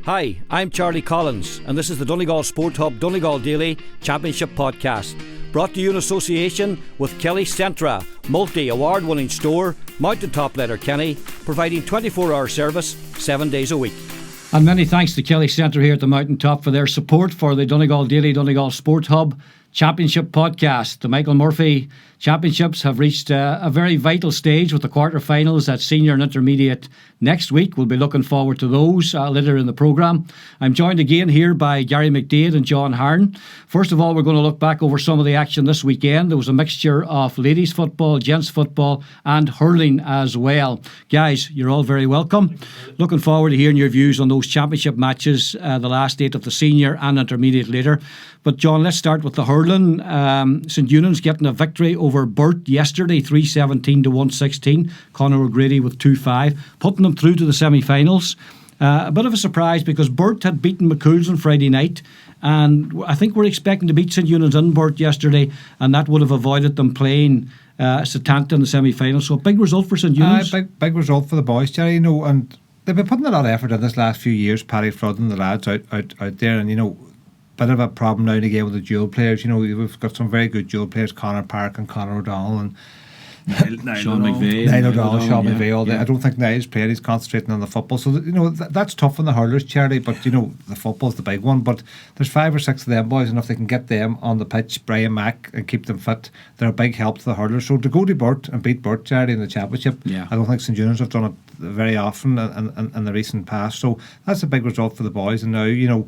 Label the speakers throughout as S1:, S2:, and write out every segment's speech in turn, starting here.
S1: Hi, I'm Charlie Collins, and this is the Donegal Sport Hub Donegal Daily Championship Podcast, brought to you in association with Kelly Centra, multi-award-winning store, Mountaintop Letterkenny, providing 24-hour service, 7 days a week.
S2: And many thanks to Kelly Centre here at the Mountaintop for their support for the Donegal Daily Donegal Sport Hub Championship Podcast. The Michael Murphy Championships have reached a very vital stage with the quarter-finals at Senior and Intermediate next week. We'll be looking forward to those later in the programme. I'm joined again here by Gary McDaid and John Haran. First of all, we're going to look back over some of the action this weekend. There was a mixture of ladies football, gents football and hurling as well. Guys, you're all very welcome. Looking forward to hearing your views on those championship matches, the last 8 of the Senior and Intermediate later. But John, let's start with the hurling. St Eunan's getting a victory over Burt yesterday, 317 to 116. Conor O'Grady with 2-5, putting them through to the semi-finals. A bit of a surprise because Burt had beaten McCool's on Friday night, and I think we're expecting to beat St Eunan's in Burt yesterday, and that would have avoided them playing Setanta in the semi-finals. So a big result for St Eunan's.
S3: Big result for the boys, Jerry. And they've been putting a lot of effort in this last few years. Paddy Flood and the lads out there, and bit of a problem now and again with the dual players. We've got some very good dual players, Conor Park and Conor O'Donnell and
S2: Sean McVeigh,
S3: Niall O'Donnell, Sean McVeigh all day. I don't think Niall's playing, he's concentrating on the football. So that's tough on the hurlers, Charity, but the football's the big one. But there's 5 or 6 of them boys, and if they can get them on the pitch, Brian Mack, and keep them fit, they're a big help to the hurlers. So to go to Burt and beat Burt, Charity, in the championship, I don't think St Eunan's have done it very often in the recent past. So that's a big result for the boys. And now,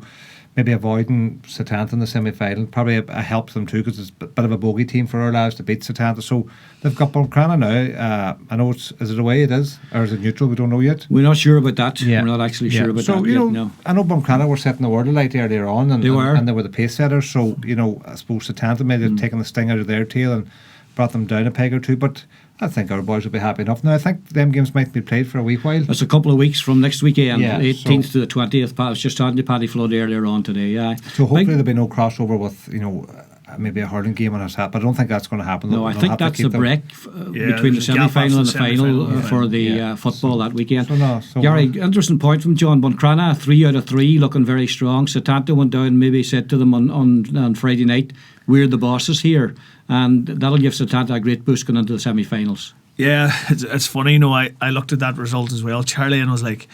S3: maybe avoiding Setanta in the semi-final probably helps them too, because it's a bit of a bogey team for our lads to beat Setanta. So they've got Buncrana now. I know is it away it is, or is it neutral? We don't know yet.
S2: We're not sure about that. We're not actually sure about that yet. No.
S3: I know Buncrana were setting the world alight earlier on, and they were the pace setters. So I suppose Setanta may have taken the sting out of their tail and brought them down a peg or two, but I think our boys will be happy enough. Now, I think them games might be played for a wee while.
S2: It's a couple of weeks from next weekend, 18th to the 20th. I was just talking to Paddy Flood earlier on today.
S3: So hopefully there'll be no crossover with, maybe a hurling game on us, but I don't think that's going to happen.
S2: No, I think that's the break between the semi-final and the final for the football that weekend. Gary, interesting point from John. Buncrana, 3 out of 3, looking very strong. Setanta went down, maybe said to them on Friday night, we're the bosses here, and that'll give Setanta a great boost going into the semi-finals.
S4: Yeah, it's funny, I looked at that result as well, Charlie, and I was like,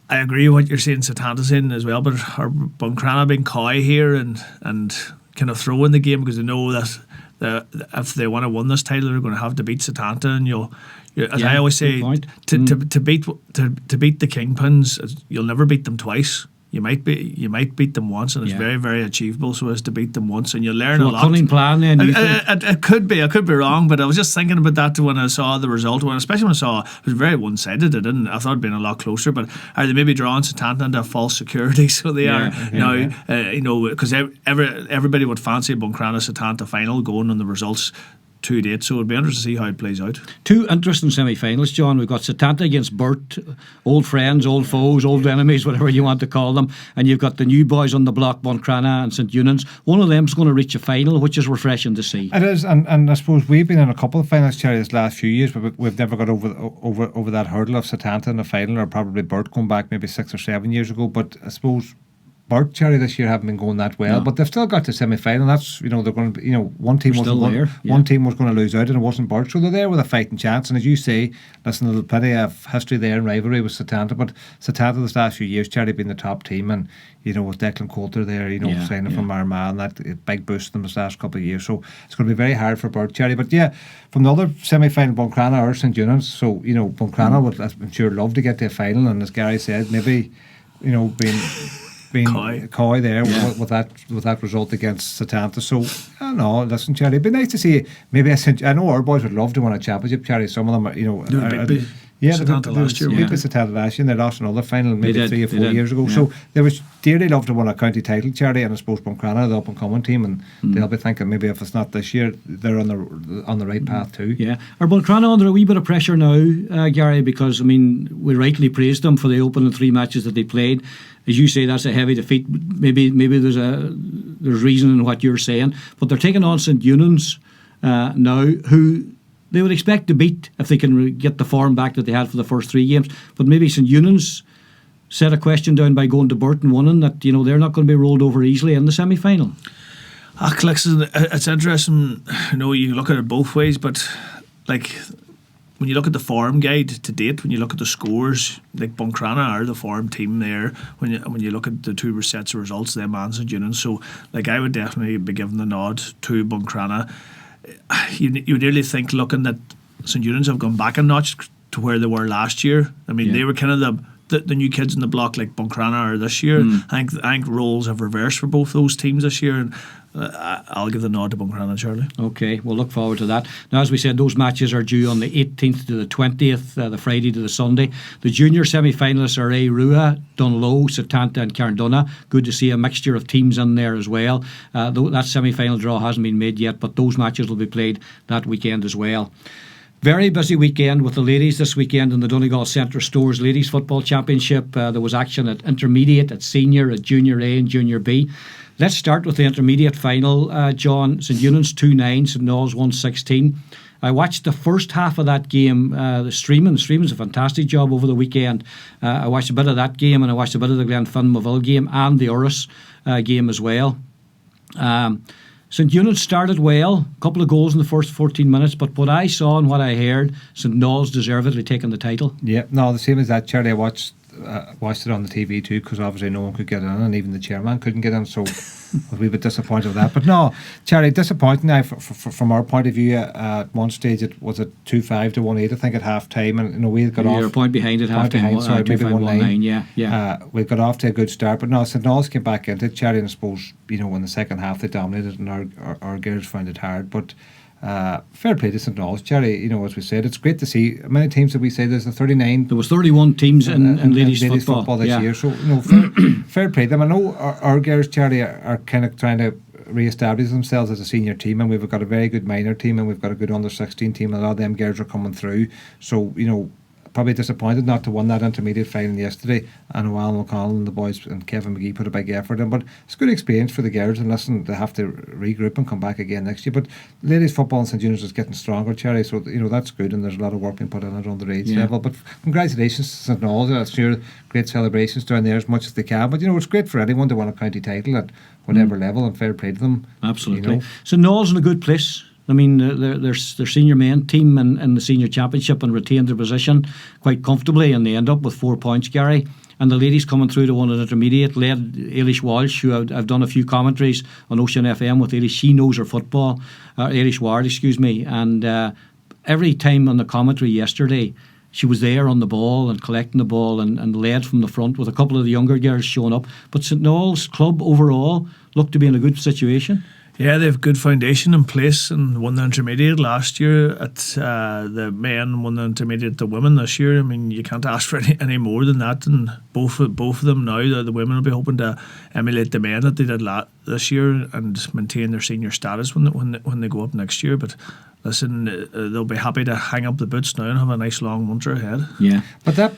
S4: I agree with what you're saying, Setanta's in as well, but are Buncrana being coy here and kind of throw in the game because they know that if they want to win this title, they're going to have to beat Setanta, and as I always say, to beat the Kingpins, you'll never beat them twice. You might beat them once, and it's very, very achievable. So as to beat them once, and you learn a lot.
S2: Cunning plan, then.
S4: It could be. I could be wrong, but I was just thinking about that when I saw the result. Especially when I saw it was very one-sided. I thought it'd been a lot closer. But are they maybe drawing Setanta into false security? So they are now. Because everybody would fancy Buncrana Setanta final going on the results to date, so it'll be interesting to see how it plays out. 2
S2: interesting semi-finals, John. We've got Setanta against Burt, old friends, old foes, old enemies, whatever you want to call them, and you've got the new boys on the block, Buncrana and St Eunan's. One of them's going to reach a final, which is refreshing to see.
S3: It is, and I suppose we've been in a couple of finals, Charlie, this last few years, but we've never got over that hurdle of Setanta in the final, or probably Burt going back maybe 6 or 7 years ago. But I suppose Burt, Cherry, this year haven't been going that well, but they've still got to semi-final. That's they're going to one team one team was going to lose out, and it wasn't Burt, so they're there with a fighting chance. And as you say, listen, there's plenty of history there and rivalry with Setanta, but Setanta this last few years, Cherry being the top team, and with Declan Coulter there, signing from Armagh, and that big boost in this last couple of years. So it's going to be very hard for Burt, Cherry. But from the other semi-final, Buncrana or St Eunan's. So Buncrana would, I'm sure, love to get to a final, and as Gary said, maybe being coy there with that result against Setanta. So I don't know. Listen, Charlie, it'd be nice to see. Maybe I know our boys would love to win a championship, Charlie. Some of them are,
S4: Setanta last year.
S3: Beat Setanta last year, and they lost another final maybe 3 or 4 years ago. So they would dearly love to win a county title, Charlie, and I suppose Buncrana, the up and coming team, and they'll be thinking maybe if it's not this year, they're on the right path too.
S2: Yeah, are Buncrana under a wee bit of pressure now, Gary? Because we rightly praised them for the opening 3 matches that they played. As you say, that's a heavy defeat. Maybe there's reason in what you're saying, but they're taking on St Eunan's now, who they would expect to beat if they can get the form back that they had for the first 3 games. But maybe St Eunan's set a question down by going to Burton winning that, you know, they're not going to be rolled over easily in the semi-final.
S4: It's interesting, you know, you look at it both ways, but like when you look at the form guide to date, when you look at the scores, like Buncrana are the form team there. When you look at the two sets of results, them and St Eunice, so like I would definitely be giving the nod to Buncrana. You nearly think, looking that St Eunice have gone back a notch to where they were last year. I mean, they were kind of the new kids in the block like Buncrana are this year. I think roles have reversed for both those teams this year, and I'll give the nod to Buncrana, Charlie.
S2: Okay, we'll look forward to that. Now, as we said, those matches are due on the 18th to the 20th, the Friday to the Sunday. The junior semi-finalists are Rua, Dunlow, Setanta and Carndonagh. Good to see a mixture of teams in there as well. That semi-final draw hasn't been made yet, but those matches will be played that weekend as well. Very busy weekend with the ladies this weekend in the Donegal Centra Stores Ladies Football Championship. There was action at intermediate, at senior, at junior A and junior B. Let's start with the intermediate final, John. St Eunice 2-9, St Knowles 1-16. I watched the first half of that game, the streaming's a fantastic job over the weekend. I watched a bit of that game, and I watched a bit of the Glenfin-Moville game and the Urus game as well. St Eunice started well, a couple of goals in the first 14 minutes, but what I saw and what I heard, St Knowles deservedly taking the title.
S3: Yeah, no, the same as that, Charlie. I watched it on the TV too, because obviously no one could get in, and even the chairman couldn't get in, so I was a wee bit disappointed with that. But no, Charlie, disappointing now from our point of view. At one stage it was at 2-5 to 1-8, I think, at half time, and you know, we got off.
S2: You're a point behind at half time.
S3: Sorry, maybe 1-9.
S2: Yeah.
S3: We got off to a good start, but no, St Knowles came back into it, Charlie, and I suppose, you know, in the second half they dominated, and our girls found it hard, but. Fair play to St Knowles, Jerry. You know, as we said, it's great to see many teams that we say there's 39.
S2: There was 31 teams in ladies football
S3: this year. So, you know, fair play to them. I know our girls, Jerry, are kind of trying to re-establish themselves as a senior team, and we've got a very good minor team, and we've got a good under-16 team, and a lot of them girls are coming through. So, you know, probably disappointed not to win that intermediate final yesterday. And Alan McConnell and the boys and Kevin McGee put a big effort in, but it's a good experience for the girls, and listen, they have to regroup and come back again next year. But ladies football in St Eunice is getting stronger, Cherry, so you know that's good, and there's a lot of work being put in it on the age level. But congratulations to St Knowles. I'm sure great celebrations down there as much as they can, but you know it's great for anyone to win a county title at whatever level, and fair play to them.
S2: Absolutely.
S3: You know.
S2: So Knowles in a good place. I mean, their senior men team in the senior championship and retained their position quite comfortably, and they end up with 4 points, Gary. And the ladies coming through to one at intermediate, led Ailish Walsh, who I've done a few commentaries on Ocean FM with Ailish. She knows her football, Ailish Ward, excuse me. And every time on the commentary yesterday, she was there on the ball and collecting the ball and led from the front with a couple of the younger girls showing up. But St Knowles' club overall looked to be in a good situation.
S4: Yeah, they have good foundation in place, and won the intermediate last year at the men, won the intermediate at the women this year. I mean, you can't ask for any more than that, and both of them now, the women will be hoping to emulate the men that they did this year and maintain their senior status when they go up next year. But listen, they'll be happy to hang up the boots now and have a nice long winter ahead.
S2: Yeah.
S3: But that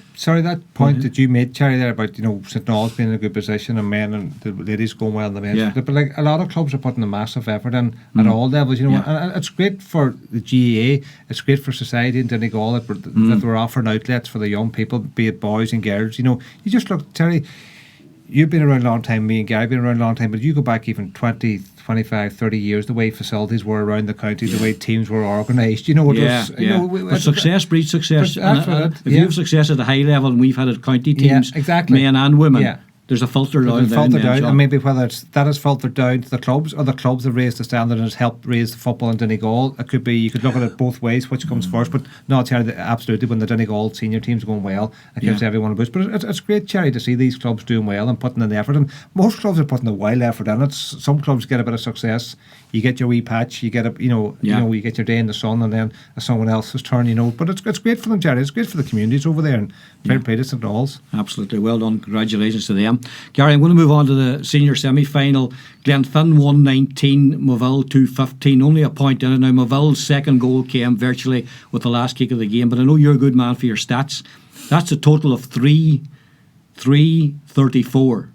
S3: point that you made, Cherry, there about, you know, St Knowles being in a good position and men and the ladies going well in the men. But like a lot of clubs are putting a massive effort in at all levels, you know, and it's great for the GAA, it's great for society in Donegal that we're offering outlets for the young people, be it boys and girls. You know, you just look, Terry, you've been around a long time, me and Gary have been around a long time, but you go back even 20, 25, 30 years, the way facilities were around the county, the way teams were organised, you know, it was, you know,
S2: but success breeds success. If you have success at a high level, and we've had it county teams, men and women, there's a filter down.
S3: And maybe whether that has filtered down to the clubs, or the clubs have raised the standard and has helped raise the football in Donegal. It could be, you could look at it both ways, which comes first. But no, Cherry, absolutely, when the Donegal senior team's going well, it gives everyone a boost. But it's great, Cherry, to see these clubs doing well and putting in the effort. And most clubs are putting a wild effort in it. Some clubs get a bit of success. You get your wee patch, you get you get your day in the sun, and then someone else's turn, you know. But it's great for them, Jerry. It's great for the communities over there, and fair play to St Knowles.
S2: Absolutely, well done. Congratulations to them, Gary. I'm going to move on to the senior semi-final. Glenfin 1-19, Moville 2-15. Only a point in it now. Moville's second goal came virtually with the last kick of the game. But I know you're a good man for your stats. That's a total of 334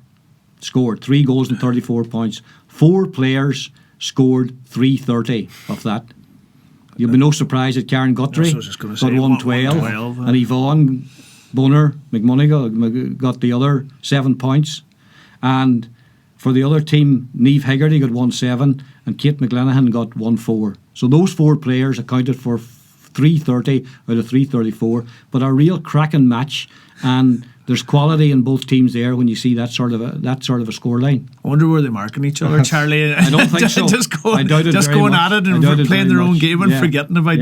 S2: scored. 3 goals and 34 points. 4 players scored 330 of that. You'll be no surprise that Karen Guthrie got 112, and Yvonne Boner, McMonigal got the other 7 points. And for the other team, Niamh Hegarty got 1-7 and Kate McLenaghan got 1-4. So those 4 players accounted for 330 out of 334. But a real cracking match, and there's quality in both teams there when you see that sort of a scoreline.
S4: I wonder where they're marking each other, Charlie.
S2: I don't think so.
S4: Just going at it and playing their own game and forgetting about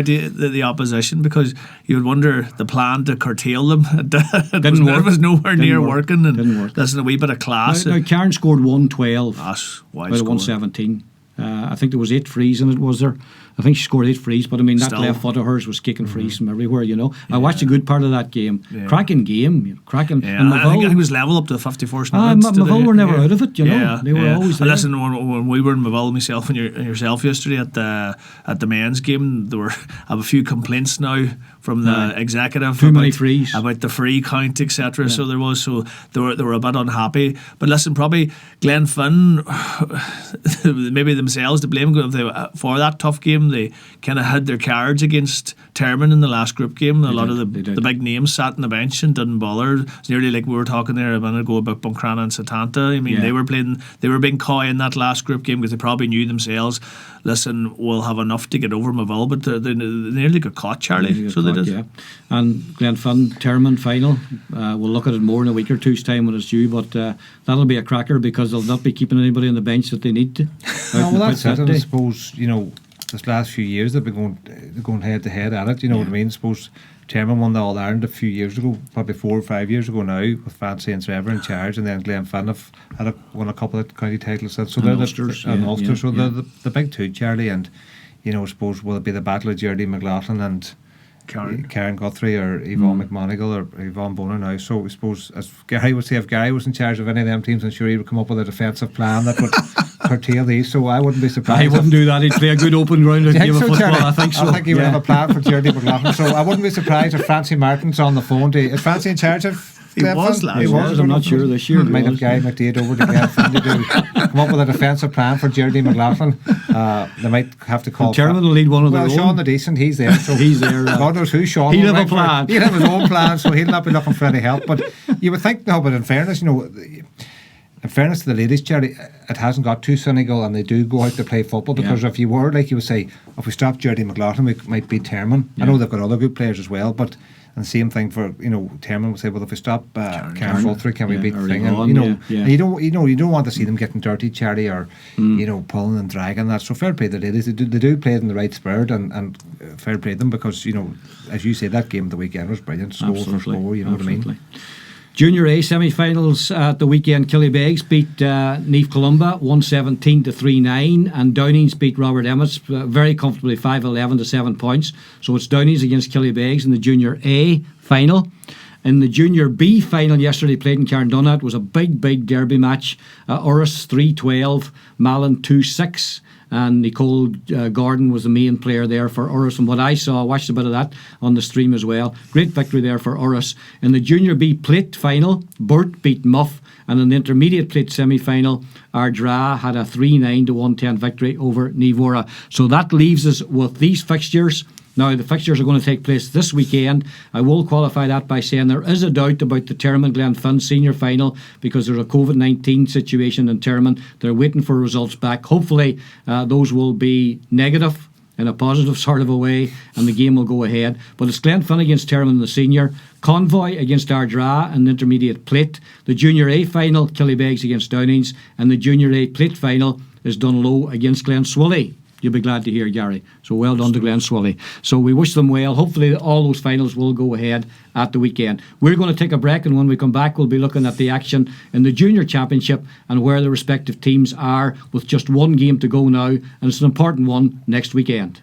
S4: the opposition, because you would wonder the plan to curtail them. It was nowhere near working. And
S2: didn't work.
S4: Listen, a wee bit of class.
S2: Now Karen scored 112
S4: out
S2: of 117. I think there was 8 frees in it, was there? I think she scored 8 frees, but I mean, that left foot of hers was kicking frees from everywhere, you know. I watched a good part of that game. Cracking game, cracking.
S4: Yeah,
S2: and
S4: I think it was level up to the 51st minute.
S2: Moville were never out of it, you know. They were always there.
S4: Listen, when we were in Moville, myself and yourself yesterday at the men's game, I have a few complaints now from the executive.
S2: Too many frees.
S4: About the free count, etc. So they were a bit unhappy. But listen, probably Glenfin, maybe themselves to blame for that tough game. They kind of had their cards against Termon in the last group game. A lot of the big names sat on the bench and didn't bother. It's nearly like we were talking there a minute ago about Buncrana and Satanta. I mean, they were being coy in that last group game because they probably knew themselves, listen, we'll have enough to get over Moville, but they nearly got caught, Charlie. They did.
S2: Yeah. And Glenfin, Termon final. We'll look at it more in a week or two's time when it's due, but that'll be a cracker because they'll not be keeping anybody on the bench that they need to.
S3: That's it. And I suppose, you know, this last few years they've been going head to head at it, you know what I mean? I suppose Termon won the All Ireland a few years ago, probably 4 or 5 years ago now, with Fancy and Trevor in charge, and then Glenfin have won a couple of county titles. So they're Ulster, they're the big two, Charlie. And you know, I suppose will it be the battle of Geraldine McLaughlin and Karen Guthrie or Yvonne McMonigal or Yvonne Boner now? So I suppose, as Gary would say, if Gary was in charge of any of them teams, I'm sure he would come up with a defensive plan that would curtail these. So I wouldn't be surprised.
S2: He wouldn't do that. He'd play a good open ground game of football.
S3: Charlie?
S2: I think so.
S3: I think he would have a plan for Geraldine McLaughlin. So I wouldn't be surprised if Francie Martin's on the phone. Is Francie in charge of?
S4: He was last year.
S2: I'm not sure this year.
S3: Might have Gary McDaid over to Glenfin to come up with a defensive plan for Geraldine McLaughlin. They might have to call.
S2: Termon will lead one of their own.
S3: Sean the Decent, he's there. So
S2: he's there.
S3: God knows who Sean.
S2: He'll have a plan.
S3: He'll have his own plan, so he'll not be looking for any help. But you would think, no. But in fairness, you know, in fairness to the ladies, Charlie, it hasn't got too cynical, and they do go out to play football. Because if you were, like you would say, if we stop Geraldine McLaughlin, we might beat Termon. I know they've got other good players as well, but. And same thing for, you know, Termon would say, well, if we stop Karen Guthrie, can we beat the thing? And, you don't want to see them getting dirty, Charlie, or you know, pulling and dragging that. So fair play to the ladies. They do play it in the right spirit, and fair play to them, because, you know, as you say, that game at the weekend was brilliant. Score for score, you know what I mean?
S2: Junior A semi-finals at the weekend. Killybegs beat Niamh Columba 117 to 3-9, and Downings beat Robert Emmets very comfortably 5-11 to 7 points. So it's Downings against Killybegs in the Junior A final. In the Junior B final yesterday, played in Carndonagh, it was a big derby match. Urris 3-12, Malin 2-6. And Nicole Gordon was the main player there for Urris. And what I saw, I watched a bit of that on the stream as well. Great victory there for Urris. In the Junior B plate final, Burt beat Muff. And in the intermediate plate semi-final, Ardra had a 3-9 to 110 victory over Nivora. So that leaves us with these fixtures. Now, the fixtures are going to take place this weekend. I will qualify that by saying there is a doubt about the Termon Glenfin senior final because there's a COVID-19 situation in Termon. They're waiting for results back. Hopefully, those will be negative in a positive sort of a way, and the game will go ahead. But it's Glenfin against Termon in the senior, Convoy against Ardra in the intermediate plate, the Junior A final, Killybegs against Downings, and the Junior A plate final is Dunlow against Glenswilly. You'll be glad to hear, Gary. So well done to Glenswilly. So we wish them well. Hopefully all those finals will go ahead at the weekend. We're going to take a break, and when we come back, we'll be looking at the action in the Junior Championship and where the respective teams are with just one game to go now, and it's an important one next weekend.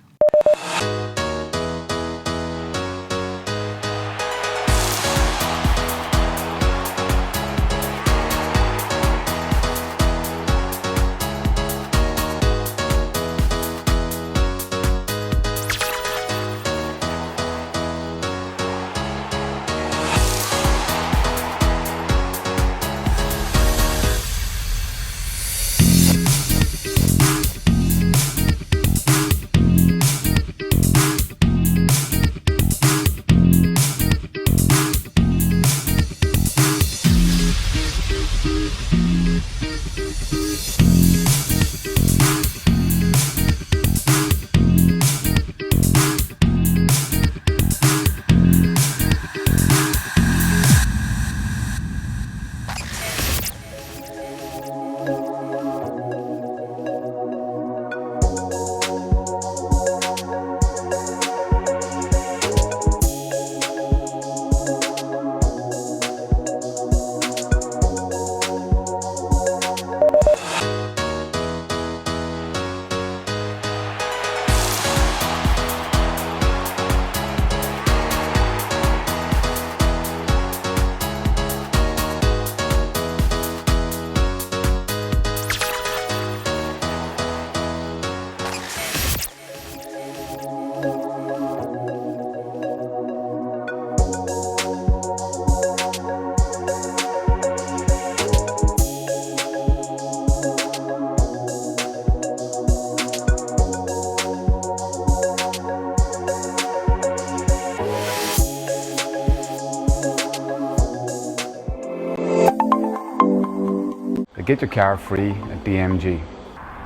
S5: get your car free at DMG.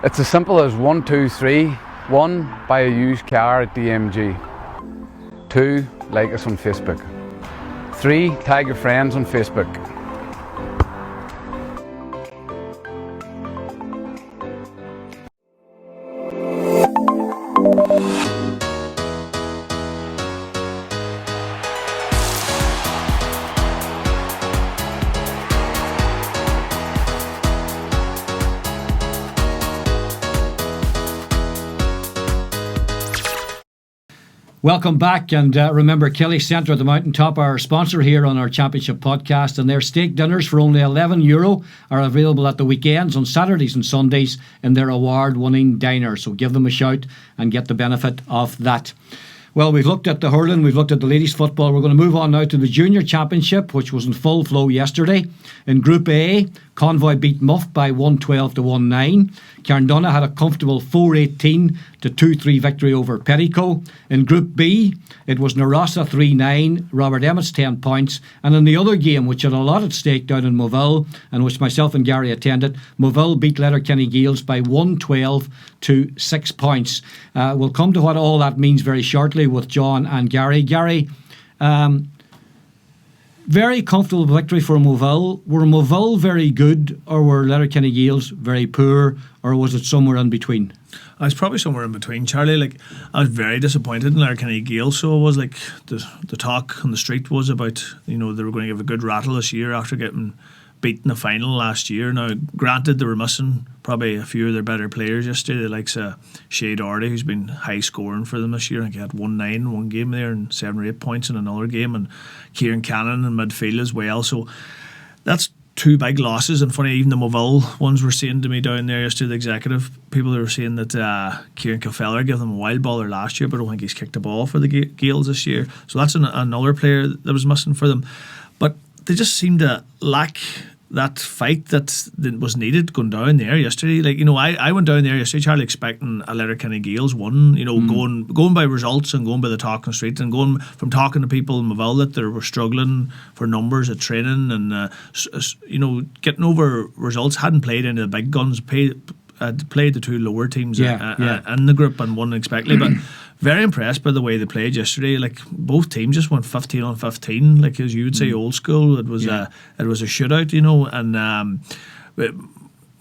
S5: It's as simple as 1, 2, 3. 1, buy a used car at DMG. 2, like us on Facebook. 3, tag your friends on Facebook.
S2: Welcome back, and remember, Kelly Centra at the Mountaintop, our sponsor here on our Championship podcast, and their steak dinners for only €11 are available at the weekends on Saturdays and Sundays in their award-winning diner. So give them a shout and get the benefit of that. Well, we've looked at the hurling, we've looked at the ladies' football. We're going to move on now to the Junior Championship, which was in full flow yesterday. In Group A, Convoy beat Muff by 112-19. Carndonna had a comfortable 4-18-2-3 victory over Petticoat. In Group B, it was Narassa 3-9, Robert Emmett's 10 points. And in the other game, which had a lot at stake down in Moville, and which myself and Gary attended, Moville beat Letterkenny Gaels by 112-6 points. We'll come to what all that means very shortly with John and Gary. Gary, very comfortable victory for Moville. Were Moville very good, or were Letterkenny Gaels very poor, or was it somewhere in between?
S4: I was probably somewhere in between, Charlie. Like, I was very disappointed in Letterkenny Gaels. So it was like the talk on the street was about, they were going to give a good rattle this year after getting beat in the final last year. Now, granted, they were missing probably a few of their better players yesterday. The likes of Shea Doherty, who's been high scoring for them this year. I think he had 1-9 in one game there and 7 or 8 points in another game, and Kieran Cannon in midfield as well. So that's two big losses. And funny, even the Moville ones were saying to me down there yesterday, the executive people, they were saying that Kieran Kilfeller gave them a wild baller last year, but I don't think he's kicked a ball for the Gaels this year. So that's another player that was missing for them. But they just seem to lack that fight that was needed going down there yesterday. Like, I went down there yesterday, Charlie, expecting a Letterkenny Gaels won, going by results and going by the talking street, and going from talking to people in Moville that they were struggling for numbers at training, and getting over results. Hadn't played any of the big guns, played the two lower teams in the group and won unexpectedly, but very impressed by the way they played yesterday. Like, both teams just went 15 on 15, like as you would say, old school. It was a shootout, and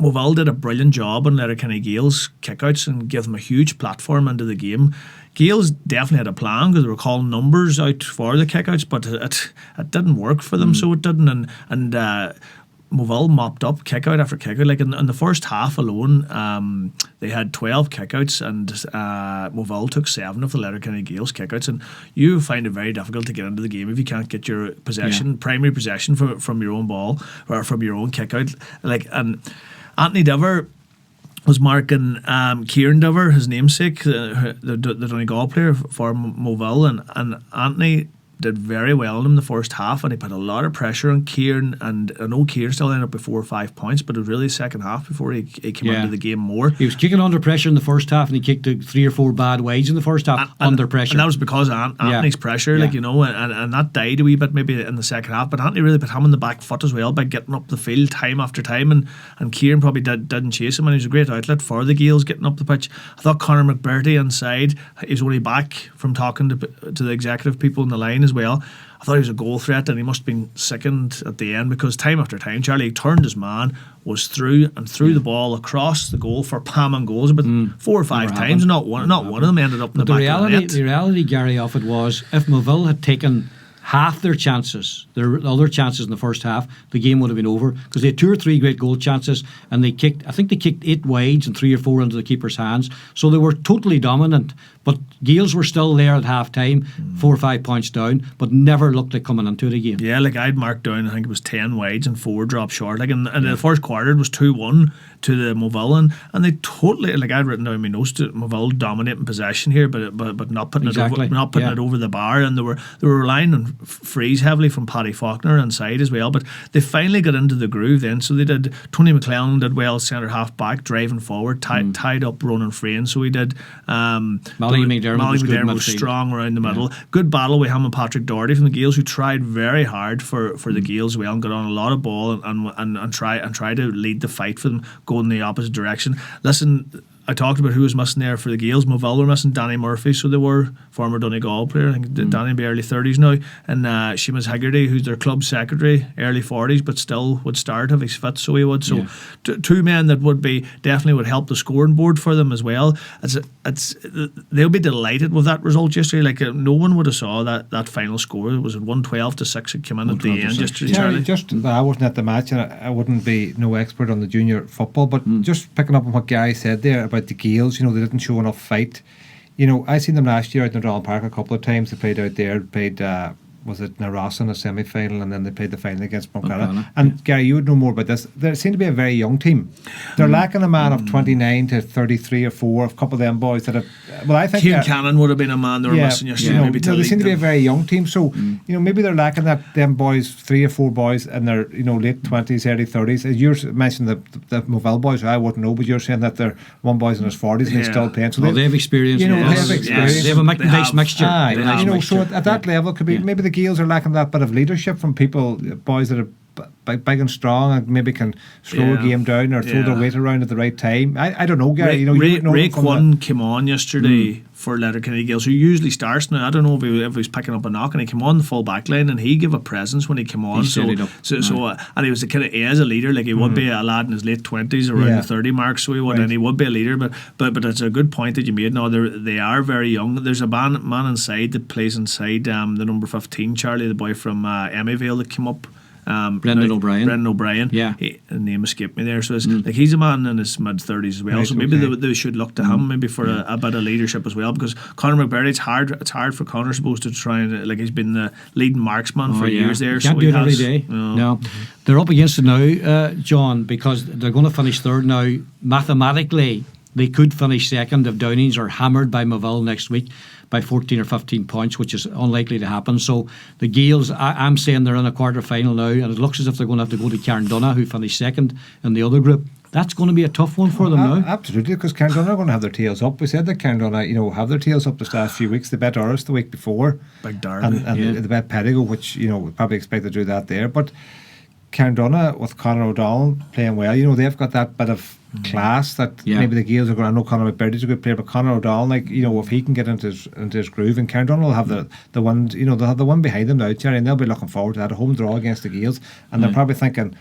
S4: Moville did a brilliant job on Letterkenny Gaels kickouts and gave them a huge platform into the game. Gaels definitely had a plan because they were calling numbers out for the kickouts, but it didn't work for them, so it didn't. And Moville mopped up kick-out after kick-out. Like in the first half alone, they had 12 kick-outs, and Moville took 7 of the Letterkenny Gaels kick-outs. And you find it very difficult to get into the game if you can't get your primary possession from your own ball or from your own kick-out. Like, and Anthony Diver was marking Kieran Diver, his namesake, the Donegal player for Moville, and Anthony did very well in him the first half, and he put a lot of pressure on Kieran, and I know Kieran still ended up with 4 or 5 points, but it was really the second half before he came into the game more. He
S2: was kicking under pressure in the first half, and he kicked 3 or 4 bad wides in the first half under pressure.
S4: And that was because of Anthony's pressure, and that died a wee bit maybe in the second half, but Anthony really put him on the back foot as well by getting up the field time after time, and Kieran probably didn't chase him, and he was a great outlet for the Gaels getting up the pitch. I thought Conor McBurty inside, he's only back from talking to the executive people in the line as well. I thought he was a goal threat, and he must have been sickened at the end, because time after time Charlie turned his man, was through the ball across the goal for Pam and goals about 4 or 5 times. Not one of them ended up in the back of the net.
S2: The reality, Gary, of it was, if Moville had taken half their chances, their other chances in the first half, the game would have been over, because they had 2 or 3 great goal chances, and I think they kicked 8 wides and 3 or 4 into the keeper's hands, so they were totally dominant. But Gaels were still there at half time, 4 or 5 points down, but never looked like coming into it again.
S4: Yeah, like I'd marked down, I think it was 10 wides and 4 dropped short. Like in the first quarter, it was 2-1 to the Moville, and they totally, like I'd written down my notes, to Moville dominating possession here, but not putting it over the bar, and they were relying on frees heavily from Paddy Faulkner inside as well. But they finally got into the groove then. So they did. Tony McClellan did well centre half back, driving forward, tied up Ronan Frayne. So he did.
S2: Mallory McDermott
S4: was strong around the middle. Good battle with him and Patrick Doherty from the Gaels, who tried very hard for the Gaels as well and got on a lot of ball and try to lead the fight for them, going in the opposite direction. Listen, I talked about who was missing there for the Gaels. Moville were missing Danny Murphy, so they were former Donegal player. I think Danny will be early 30s now. And Seamus Haggerty, who's their club secretary, early 40s, but still would start if he's fit, so he would. So two men that definitely would help the scoring board for them as well. They'll be delighted with that result yesterday. Like no one would have saw that final score. It was 112-6. It came in at the end yesterday.
S3: Charlie. I wasn't at the match, and I wouldn't be no expert on the junior football, but just picking up on what Gary said there about the Gaels, they didn't show enough fight. I seen them last year out in Donald Park a couple of times. They played out there, was it Narossa in a semi-final, and then they played the final against Buncrana. And Gary, you would know more about this. They seem to be a very young team. They're lacking a man of 29 to 33 or 4, a couple of them boys that have. Well, I think
S4: Keane Cannon would have been a man they were missing yesterday.
S3: They seem to be a very young team, so maybe they're lacking them boys, 3 or 4 boys in their late 20s, early 30s. As you mentioned the Moville boys, who I wouldn't know, but you're saying that they're one boy's in his 40s and he's still playing. So
S2: they have experience. They have experience. They have a nice mixture.
S3: So at that level, it could be maybe the Gaels are lacking that bit of leadership from people, boys that are big and strong and maybe can slow a game down or throw their weight around at the right time. I don't know, Gary.
S4: Ray Quinn came on yesterday for Letterkenny Gaels, who usually starts now. I don't know if he was picking up a knock, and he came on the full back line and he gave a presence when he came on. And he was as a leader, like he would be a lad in his late 20s, around the 30 mark, so he would, and he would be a leader. But it's a good point that you made. No, they are very young. There's a man inside that plays inside the number 15, Charlie, the boy from Emmyvale that came up.
S2: Brendan O'Brien.
S4: Yeah, the name escaped me there. So it's like he's a man in his mid 30s as well. Right, so maybe they should look to him maybe for a bit of leadership as well. Because Conor McBurry, it's hard for Conor, supposed to try and he's been the leading marksman for years there.
S2: Can't do it every day. No. They're up against it now, John, because they're going to finish third now. Mathematically, they could finish second if Downings are hammered by Moville next week by 14 or 15 points, which is unlikely to happen. So the Gaels, I'm saying they're in a quarter final now, and it looks as if they're going to have to go to Carndonagh, who finished second in the other group. That's going to be a tough one for them now.
S3: Absolutely, because Carndonagh are going to have their tails up. We said that Carndonagh, have their tails up this last few weeks. They bet Oris the week before.
S4: Big derby.
S3: And they bet Pedigo, which, we probably expect to do that there. But Carndonagh, with Conor O'Donnell playing well, they've got that bit of class that maybe the Gaels are going to. I know Conor McBurdy's a good player, but Conor O'Donnell, if he can get into his groove, and Carndonagh will have the one, they'll have the one behind them now, Jerry, and they'll be looking forward to that, a home draw against the Gaels, and they're probably thinking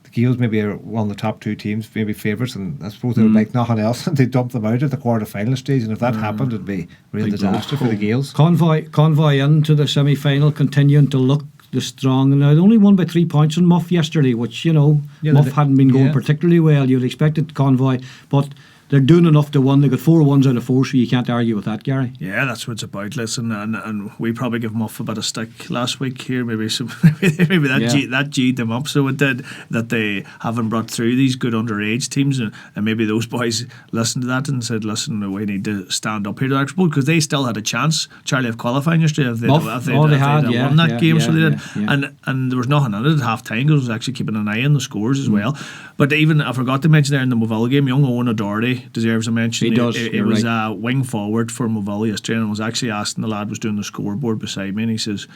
S3: the Gaels maybe are one of the top 2 teams, maybe favourites, and I suppose they would like nothing else, and they dump them out at the quarter final stage, and if that happened, it'd be a real disaster for the Gaels.
S2: Convoy into the semi final, continuing to look the strong. Now, they only won by 3 points on Muff yesterday, which, Muff hadn't been going particularly well. You'd expected Convoy, but they're doing enough to win. They got 4 1s out of 4, so you can't argue with that, Gary.
S4: Yeah, that's what it's about. Listen, and we probably give Muff a bit of stick last week here. Maybe that G'd them up, so it did, that they haven't brought through these good underage teams, and maybe those boys listened to that and said, listen, we need to stand up here to export, because they still had a chance, Charlie, of qualifying yesterday if they won that game. So they did. And there was nothing in it at half time, because I was actually keeping an eye on the scores as well. But even, I forgot to mention there in the Moville game, young Owen O'Doherty deserves a mention.
S2: He does.
S4: It was a wing forward for Moville yesterday, and I was actually asking, the lad was doing the scoreboard beside me, and he says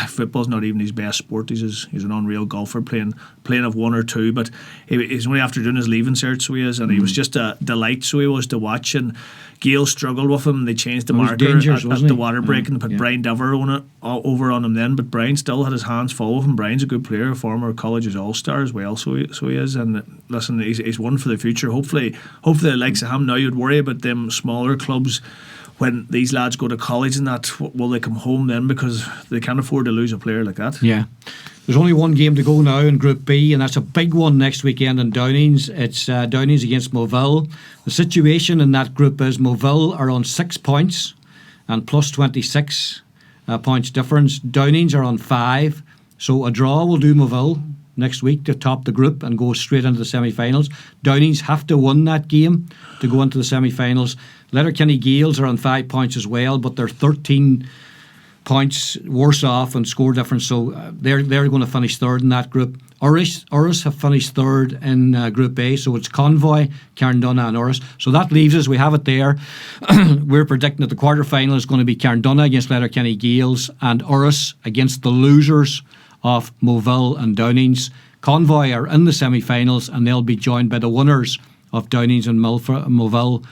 S4: football's not even his best sport. He's an unreal golfer, playing of 1 or 2, but he's only after doing his leaving cert, so he is, and he was just a delight, so he was, to watch. And Gael struggled with him. They changed the marker at the water break and put Brian Dover over on him then, but Brian still had his hands full with him. Brian's a good player, a former college's all-star as well, so he is. And listen, he's one for the future. Hopefully the likes of him. Now you'd worry about them smaller clubs when these lads go to college and that, will they come home then, because they can't afford to lose a player like that.
S2: Yeah. There's only one game to go now in Group B, and that's a big one next weekend in Downings. It's Downings against Moville. The situation in that group is Moville are on 6 points and plus 26 points difference. Downings are on 5, so a draw will do Moville next week to top the group and go straight into the semi-finals. Downings have to win that game to go into the semi-finals. Letterkenny Gaels are on 5 points as well, but they're 13 points worse off and score difference, so they're going to finish third in that group. Urus have finished third in Group A, so it's Convoy, Carndonagh and Urus. So that leaves us, we have it there. We're predicting that the quarter-final is going to be Carndonagh against Letterkenny Gales and Urus against the losers of Moville and Downings. Convoy are in the semi-finals and they'll be joined by the winners of Downings and Moville.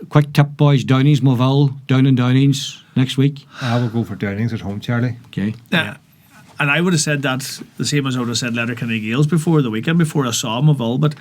S2: Quick tip, boys. Downings, Moville, Down and Downings next week.
S3: I will go for Downings at home, Charlie.
S2: Okay.
S4: Yeah. And I would have said that the same as I would have said Letterkenny Gales before the weekend, before I saw Moville. But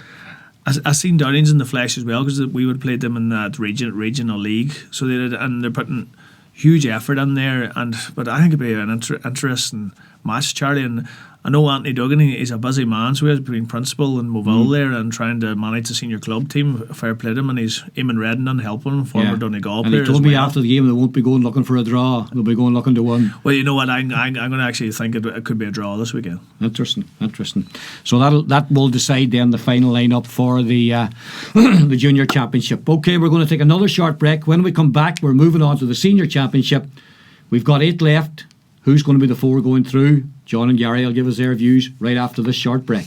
S4: I seen Downings in the flesh as well, because we would have played them in that regional league. So they did, and they're putting huge effort in there. But I think it'd be an interesting match, Charlie. And I know Anthony Duggan, he's a busy man, so he has been principal in Moville there and trying to manage the senior club team. Fair play to him, and he's Eamon Redden and helping him, former Donegal player.
S2: And he told me after the game they won't be going looking for a draw, they'll be going looking to win.
S4: Well, you know what, I'm going to actually think it could be a draw this weekend.
S2: Interesting. So that will decide then the final lineup for the the junior championship. Okay, we're going to take another short break. When we come back, we're moving on to the senior championship. We've got 8 left. Who's going to be the 4 going through? John and Gary will give us their views right after this short break.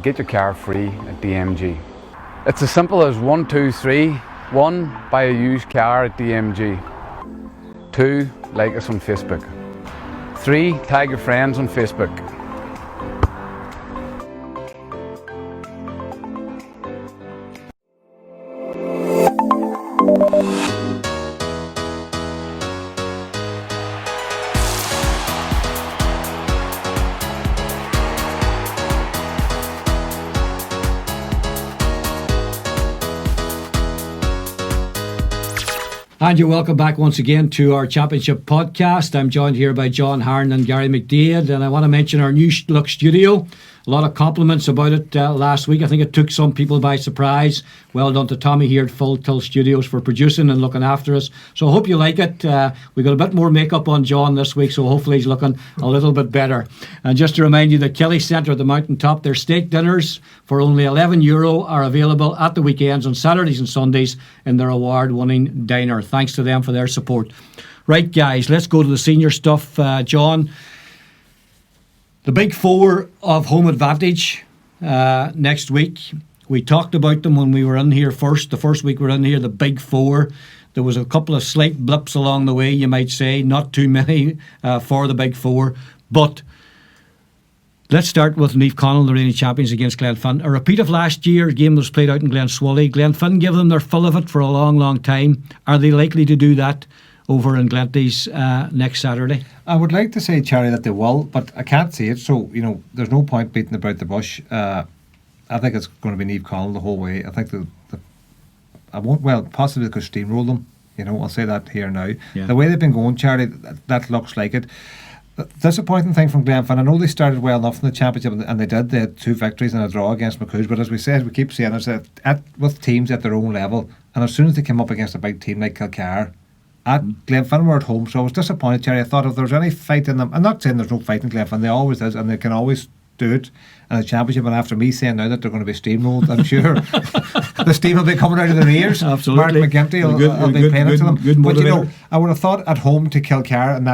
S5: Get your car free at DMG. It's as simple as 1, 2, 3. 1, buy a used car at DMG. 2, like us on Facebook. 3, tag your friends on Facebook.
S2: And you're welcome back once again to our championship podcast. I'm joined here by John Haran and Gary McDaid, and I want to mention our new look studio. A lot of compliments about it last week. I think it took some people by surprise. Well done to Tommy here at Full Tilt Studios for producing and looking after us. So I hope you like it. We got a bit more makeup on John this week, so hopefully he's looking a little bit better. And just to remind you that Kelly Centra at the Mountaintop, their steak dinners for only €11 are available at the weekends on Saturdays and Sundays in their award-winning diner. Thanks to them for their support. Right, guys, let's go to the senior stuff. John, the big 4 of home advantage next week. We talked about them when we were in here first. The first week we were in here, the big 4. There was a couple of slight blips along the way, you might say. Not too many for the big 4. But let's start with Niamh Connell, the reigning champions, against Glenfin. A repeat of last year, a game that was played out in Glenswally. Glenfin gave them their fill of it for a long, long time. Are they likely to do that over in Glenties next Saturday?
S3: I would like to say, Charlie, that they will, but I can't see it. So, there's no point beating about the bush. I think it's going to be Niamh Conall the whole way. I think possibly they could steamroll them. I'll say that here now.
S2: Yeah.
S3: The way they've been going, Charlie, that looks like it. The disappointing thing from Glenfin, I know they started well enough in the championship, and they did. They had 2 victories and a draw against McCoos. But as we said, we keep saying is that with teams at their own level, and as soon as they came up against a big team like Kilcar, at Glenfin were at home. So I was disappointed, Charlie. I thought if there was any fight in them, I'm not saying there's no fight in Glenfin, they always is, and they can always do it in the championship. And after me saying now that they're going to be steamrolled, I'm sure the steam will be coming out of their ears.
S2: Absolutely.
S3: Mark McGinty will be playing it to them. But
S2: motivator.
S3: I would have thought at home to Kilcar in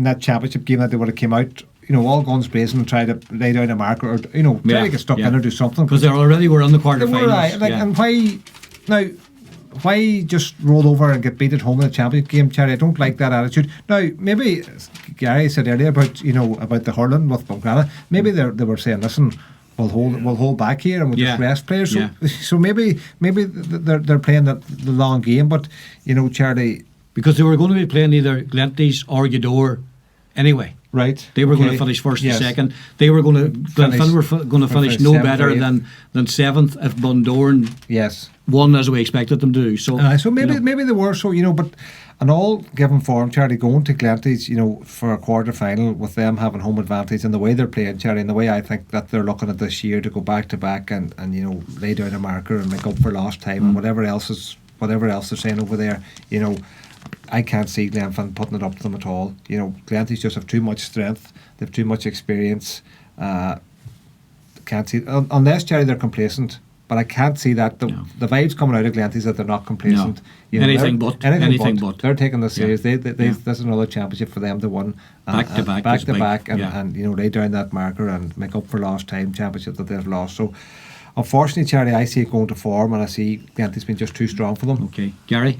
S3: that championship game that they would have came out, all guns blazing and try to lay down a marker, or try to get stuck in or do something,
S2: because they already were in the quarterfinals.
S3: And why just roll over and get beat at home in the championship game, Charlie? I don't like that attitude. Now, maybe Gary said earlier about the hurling with Buncrana. Maybe they were saying, listen, we'll hold back here and we'll just rest players. So maybe they're playing the long game. But Charlie,
S2: because they were going to be playing either Glenties or Gweedore anyway.
S3: Right.
S2: They were going to finish first and second. They were going to Glenfin were going to finish no better than 7th if Bundoran won as we expected them to do. So maybe they were. So but an all given form, Charlie, going to Glenties, for a quarter final with them having home advantage and the way they're playing, Charlie, and the way I think that they're looking at this year to go back to back and lay down a marker and make up for lost time and whatever else they're saying over there, I can't see Glenfin putting it up to them at all. Glenties just have too much strength. They have too much experience. Can't see unless, Charlie, they're complacent. But I can't see that. The vibes coming out of Glenties that they're not complacent. No. Anything but.
S3: They're taking this serious. This is another championship for them to win.
S2: Back to back,
S3: and lay down that marker and make up for lost time championship that they've lost. So, unfortunately, Charlie, I see it going to form, and I see Glenties being just too strong for them.
S2: Okay, Gary.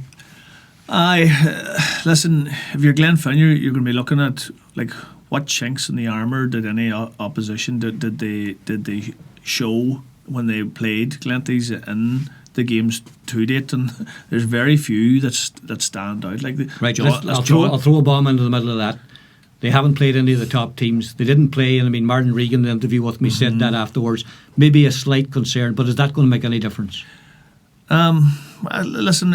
S4: Listen, if you're Glenfin, you're going to be looking at what chinks in the armour did any opposition did they show when they played Glenties in the games to date, and there's very few that stand out.
S2: I'll throw a bomb into the middle of that. They haven't played any of the top teams. They didn't play, and Martin Regan in the interview with me said that afterwards. Maybe a slight concern, but is that going to make any difference?
S4: Listen,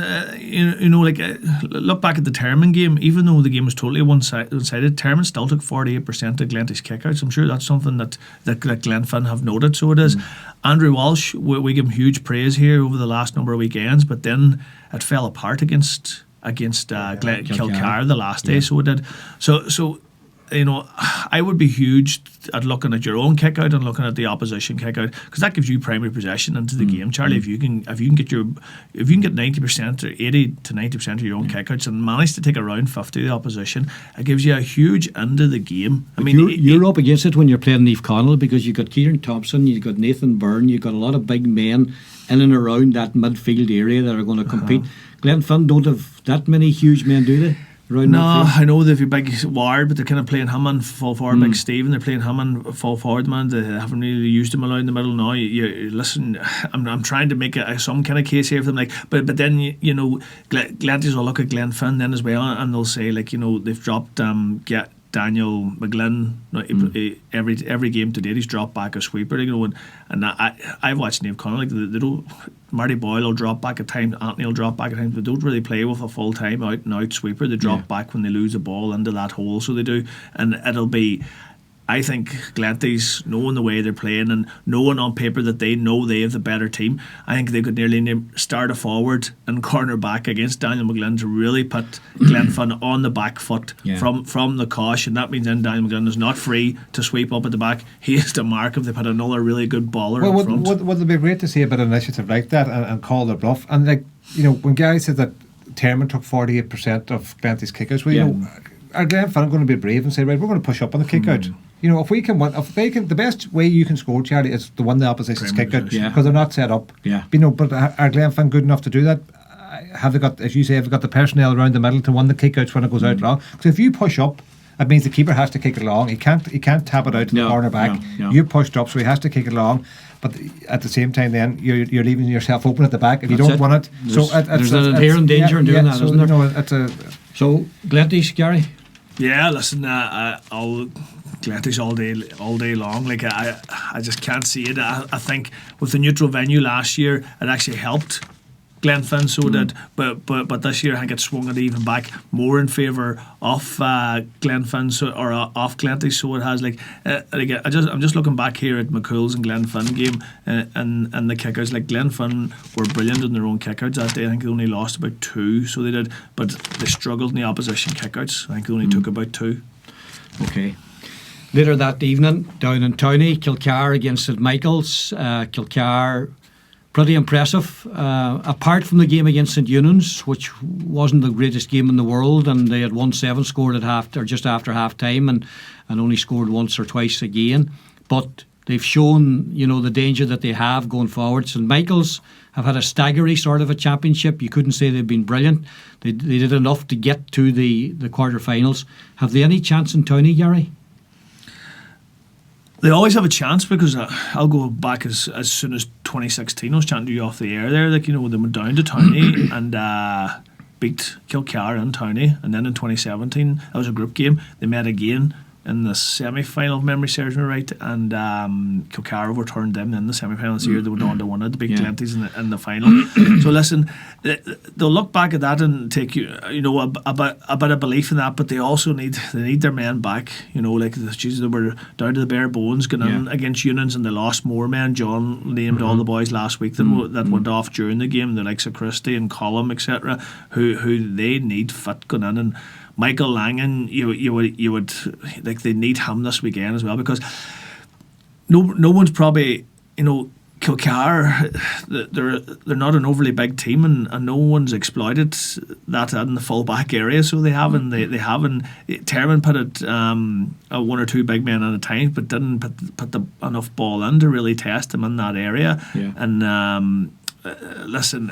S4: look back at the Termon game. Even though the game was totally one-sided, Termon still took 48% of Glenties kickouts. I'm sure that's something that Glenfin have noted. So it is. Andrew Walsh, we give him huge praise here over the last number of weekends, but then it fell apart against Kilcar the last day. So it did. So I would be huge at looking at your own kick out and looking at the opposition kick out, because that gives you primary possession into the game, Charlie. If you can get 90% or 80 to 90% of your own kick outs and manage to take around 50 of the opposition, it gives you a huge end of the game.
S2: You're up against it when you're playing Niamh Conall, because you've got Kieran Thompson, you've got Nathan Byrne, you've got a lot of big men in and around that midfield area that are going to compete. Glenfin don't have that many huge men, do they?
S4: I know they've a big Ward, but they're kind of playing him in full forward, Big Stephen. They're playing him in full forward, man. They haven't really used him along the middle now. Listen, I'm trying to make some kind of case here for them, but then Glenties will look at Glenfin then as well, and they'll say they've dropped Daniel McGlynn. Every game to date, he's dropped back a sweeper. And I've watched Niamh Conall. They don't. Marty Boyle will drop back at times. Anthony will drop back at times. They don't really play with a full time out and out sweeper. They drop back when they lose the ball into that hole. So they do, and it'll be. I think Glenties, knowing the way they're playing and knowing on paper that they know they have the better team, I think they could nearly start a forward and corner back against Daniel McGlynn to really put Glenfin on the back foot from the cosh, and that means then Daniel McGlynn is not free to sweep up at the back. He is the mark if they put another really good baller in front.
S3: Would it be great to see a bit of initiative like that and call their bluff? And when Gary said that Termon took 48% of Glenties kickouts, are Glenfin going to be brave and say, right, we're going to push up on the kick out? If we can win, if they can, the best way you can score, Charlie, is to win the opposition's kick out, because they're not set up. But are Glenfin good enough to do that? Have they got, as you say, have they got the personnel around the middle to win the kick outs when it goes out long? Because if you push up, it means the keeper has to kick it long. He can't tap it out to the corner back. You're pushed up, so he has to kick it long. But at the same time, then you're leaving yourself open at the back if you don't win it.
S2: There's an inherent danger in doing that, isn't there?
S3: So
S2: Glenties, Gary.
S4: Yeah, listen, I'll Glenties all day long. Like I just can't see it. I think with the neutral venue last year, it actually helped Glenfin, so did, but this year I think it swung it even back more in favour of Glenfin, or off Glenties. So it has I'm just looking back here at McCool's and Glenfin game, and the kickouts. Like Glenfin were brilliant in their own kickouts that day. I think they only lost about 2, so they did, but they struggled in the opposition kickouts. I think they only took about 2.
S2: Okay. Later that evening, down in Towney, Kilcar against St Michael's. Kilcar, pretty impressive. Apart from the game against St Eunan's, which wasn't the greatest game in the world, and they had 1-7 scored at just after half time, and only scored once or twice again. But they've shown, the danger that they have going forward. St Michael's have had a staggery sort of a championship. You couldn't say they've been brilliant. They did enough to get to the quarter-finals. Have they any chance in Towney, Gary?
S4: They always have a chance, because I'll go back as soon as 2016. I was chatting to you off the air there. They went down to Towney and beat Kilcar in Towney, and then in 2017 that was a group game. They met again in the semi-final, if memory serves me right, and Kilcar overturned them in the semi-final this year. They went on to win it, to beat Glenties in the final. So listen, they'll look back at that and take a bit of belief in that, but they also need their men back. They were down to the bare bones going in against Unions, and they lost more men. John named all the boys last week that went off during the game, the likes of Christie and Colum, etc., who they need fit going in. And Michael Langan, you would like, they need him this weekend as well, because no one's probably, Kilcar, they're not an overly big team, and no one's exploited that in the full back area. So they haven't. Terman put it 1 or 2 big men at a time, but didn't put enough ball in to really test them in that area. Yeah. And listen,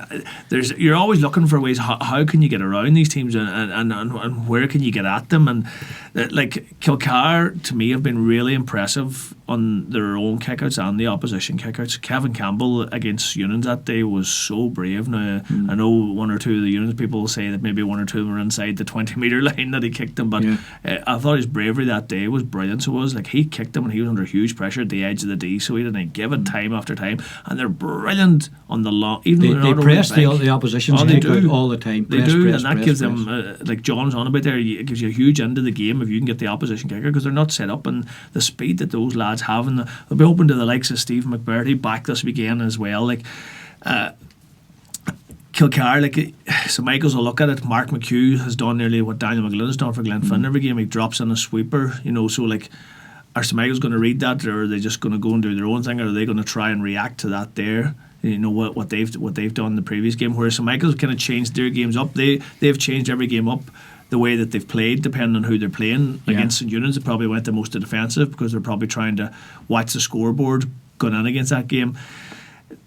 S4: you're always looking for ways. How can you get around these teams, and where can you get at them? And like Kilcar, to me, have been really impressive on their own kickouts and the opposition kickouts. Kevin Campbell against Unions that day was so brave. Now I know 1 or 2 of the Unions people will say that maybe 1 or 2 were inside the 20-metre line that he kicked them, but I thought his bravery that day was brilliant. So it was like, he kicked them and he was under huge pressure at the edge of the D, so he didn't give it time after time. And they're brilliant on the long. Even
S2: they press the opposition's kick all the time.
S4: They do, and that gives them, like John's on about there, it gives you a huge end of the game if you can get the opposition kicker, because they're not set up, and the speed that those lads have, and they'll be open to the likes of Steve McBurdy back this weekend as well. Like Kilcar, like St Michael's will look at it. Mark McHugh has done nearly what Daniel McGlynn has done for Glenfin every game. He drops in a sweeper, so like, are St Michael's going to read that, or are they just going to go and do their own thing, or are they going to try and react to that there? What they've done in the previous game, whereas St Michael's kind of changed their games up. They've changed every game up the way that they've played, depending on who they're playing. Against St Eunan's, they probably went the most defensive, because they're probably trying to watch the scoreboard going in against that game.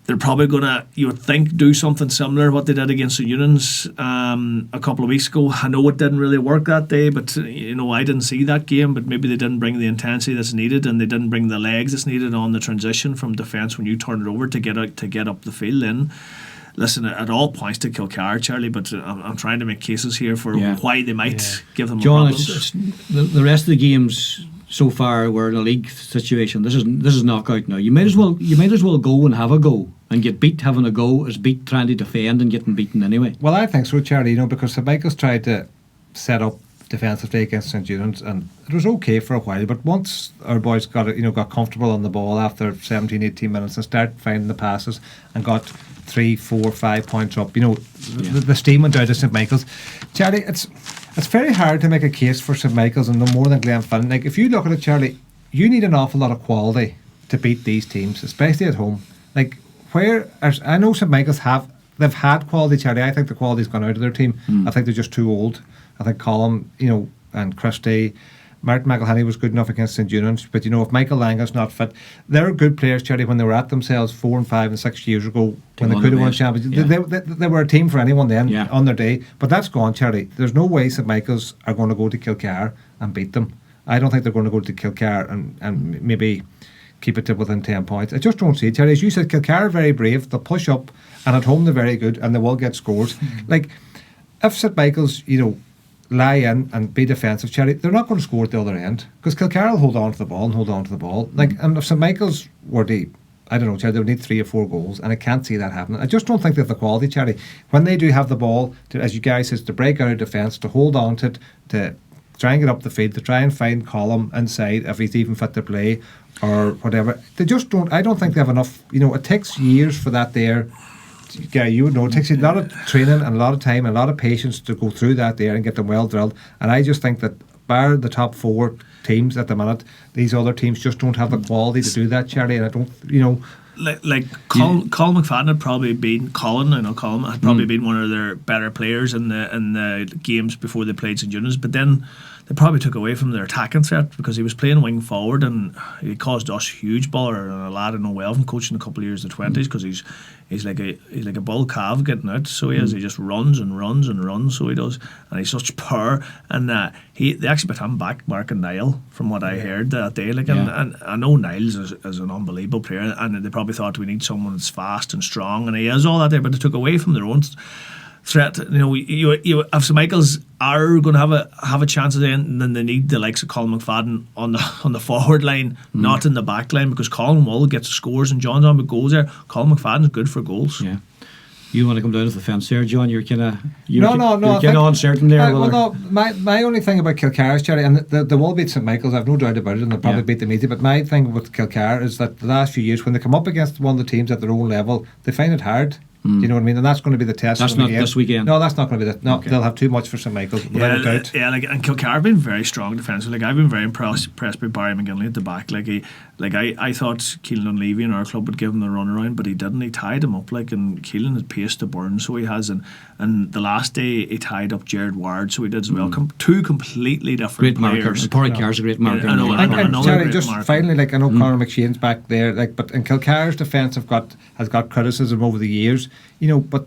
S4: They're probably going to, you would think, do something similar to what they did against St Eunan's a couple of weeks ago. I know it didn't really work that day, but I didn't see that game, but maybe they didn't bring the intensity that's needed, and they didn't bring the legs that's needed on the transition from defence when you turn it over to get up the field. Then listen, it all points to Kilcar, Charlie, but I'm trying to make cases here for why they might give them
S2: John,
S4: problems.
S2: The rest of the games so far were in a league situation. This is knockout now. You might as well go and have a go, and get beat having a go as beat trying to defend and getting beaten anyway.
S3: Well, I think so, Charlie. Because St Michael's tried to set up defensively against St Eunan's, and it was okay for a while, but once our boys got comfortable on the ball after 17-18 minutes and started finding the passes and got 3, 4, 5 points up, the steam went out of St Michael's. Charlie, it's very hard to make a case for St Michael's and no more than Glenfin. Like, if you look at it, Charlie, you need an awful lot of quality to beat these teams, especially at home. Like, I know St Michael's they've had quality, Charlie. I think the quality's gone out of their team. I think they're just too old. I think Colum, and Christie, Martin McElhenney was good enough against St Eunan's, but if Michael Langa's not fit, they're good players, Charlie. When they were at themselves 4 and 5 and 6 years ago, when they could have won championships, they were a team for anyone then on their day. But that's gone, Charlie. There's no way St Michael's are going to go to Kilcar and beat them. I don't think they're going to go to Kilcar and maybe keep it to within 10 points. I just don't see it, Charlie. As you said, Kilcar are very brave. They'll push up, and at home they're very good, and they will get scores. Like, if St Michael's, lie in and be defensive, Cherry, they're not going to score at the other end because Kilcara will hold on to the ball. Like, and if St Michael's were to, I don't know, Cherry, they would need 3 or 4 goals, and I can't see that happening. I just don't think they have the quality, Cherry, when they do have the ball, to, as you guys says, to break out of defence, to hold on to it, to try and get up the field, to try and find Colm inside if he's even fit to play or whatever. They just don't. I don't think they have enough. It takes years for that there. Yeah, you would know. It takes a lot of training and a lot of time and a lot of patience to go through that there and get them well drilled. And I just think that, bar the top 4 teams at the minute, these other teams just don't have the quality to do that, Cherry. And I don't,
S4: Like Colin McFadden had probably been Colin had probably been one of their better players in the games before they played St John's, but then they probably took away from their attacking threat because he was playing wing forward and he caused us huge bother. And a lad I know well from coaching a couple of years in the 20s because he's like a bull calf getting out. So he is. He just runs and runs and runs. So he does, and he's such power. And they actually put him back marking Niall from what I heard that day. And I know Niles is an unbelievable player, and they probably thought we need someone that's fast and strong, and he is all that there. But they took away from their own threat. If St Michael's are going to have a chance at the end, then they need the likes of Colin McFadden on the forward line, not in the back line, because Colin will get scores and John's on with goals there. Colin McFadden's good for goals.
S2: Yeah. You want to come down to the fence there, John? You're kind of
S3: no,
S2: uncertain there.
S3: My only thing about Kilcara, Cherry, and they will beat St Michael's, I've no doubt about it, and they'll probably beat them easy. But my thing with Kilcara is that the last few years, when they come up against one of the teams at their own level, they find it hard. You know what I mean? And that's going to be the test.
S2: That's not this weekend.
S3: No, that's not going to be that. No, they'll have too much for St Michael's, without a doubt.
S4: Yeah, and Kilcara have been very strong defensively. I've been very impressed by Barry McGinley at the back. I thought Keelan O'Leary in our club would give him the run around, but he didn't. He tied him up and Keelan had pace to burn, so he has. And the last day he tied up Jared Ward, so he did as well. Two completely different players.
S2: Porrick Carr's a great marker.
S3: Cherry, just finally, I know Conor McShane's back there, but in Kilcara's defence has got criticism over the years, but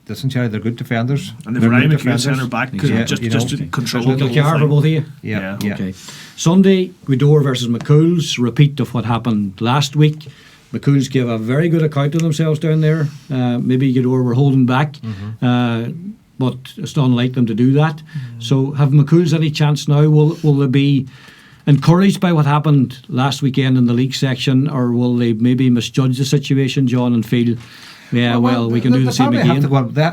S3: listen, Cherry, they're good defenders.
S4: And they've Ryan McHugh centre back just to control the
S2: Kilcara for both of you.
S3: Yeah.
S2: Okay. Sunday, Gweedore versus McCool's, repeat of what happened last week. McCool's gave a very good account of themselves down there. Maybe Gweedore were holding back, but it's unlike them to do that. So have McCool's any chance now? Will they be encouraged by what happened last weekend in the league section, or will they maybe misjudge the situation, John, and feel, we can do the same again?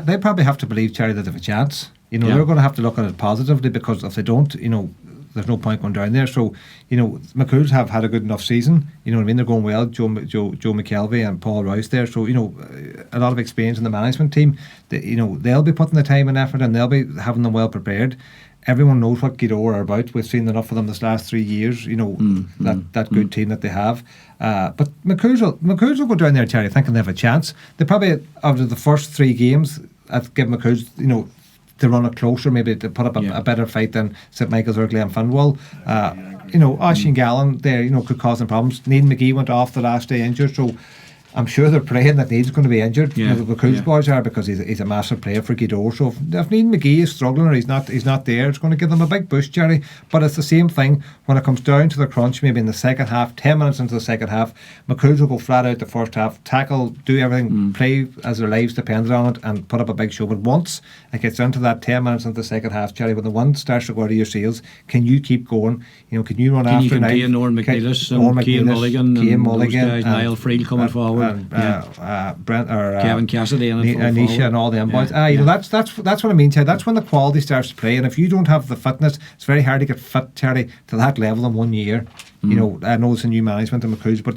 S3: They probably have to believe, Cherry, that they have a chance. They're going to have to look at it positively, because if they don't, there's no point going down there. So, McCool's have had a good enough season. You know what I mean? They're going well. Joe McKelvey and Paul Rouse there. So, a lot of experience in the management team. They'll be putting the time and effort, and they'll be having them well prepared. Everyone knows what Gweedore are about. We've seen enough of them this last 3 years. That good team that they have. But McCool's will go down there, Terry, thinking they have a chance. They probably, after the first 3 games, I'd give McCool's, to run it closer, maybe to put up a better fight than St Michael's or Glenfinwell. Oisin Gallen there, could cause them problems. Neil McGee went off the last day injured, so I'm sure they're praying that Neil's going to be injured. The McCool's boys are, because he's a massive player for Gweedore. So if Neil McGee is struggling or he's not there, it's going to give them a big boost, Jerry. But it's the same thing when it comes down to the crunch. Maybe in the second half, 10 minutes into the second half, McCool's will go flat out the first half, tackle, do everything, play as their lives depended on it, and put up a big show. But once it gets into that 10 minutes into the second half, Jerry, when the one starts to go out of your seals, can you keep going? Can you run after Niall?
S2: Can you Oran McNeilis and Cian Mulligan and those guys, Niall Friel coming forward,
S3: Brent or
S2: Kevin Cassidy and
S3: Anisha and all them boys. That's what I mean, Terry. That's when the quality starts to play. And if you don't have the fitness, it's very hard to get fit, Terry, to that level in 1 year. I know it's a new management in McCool's, but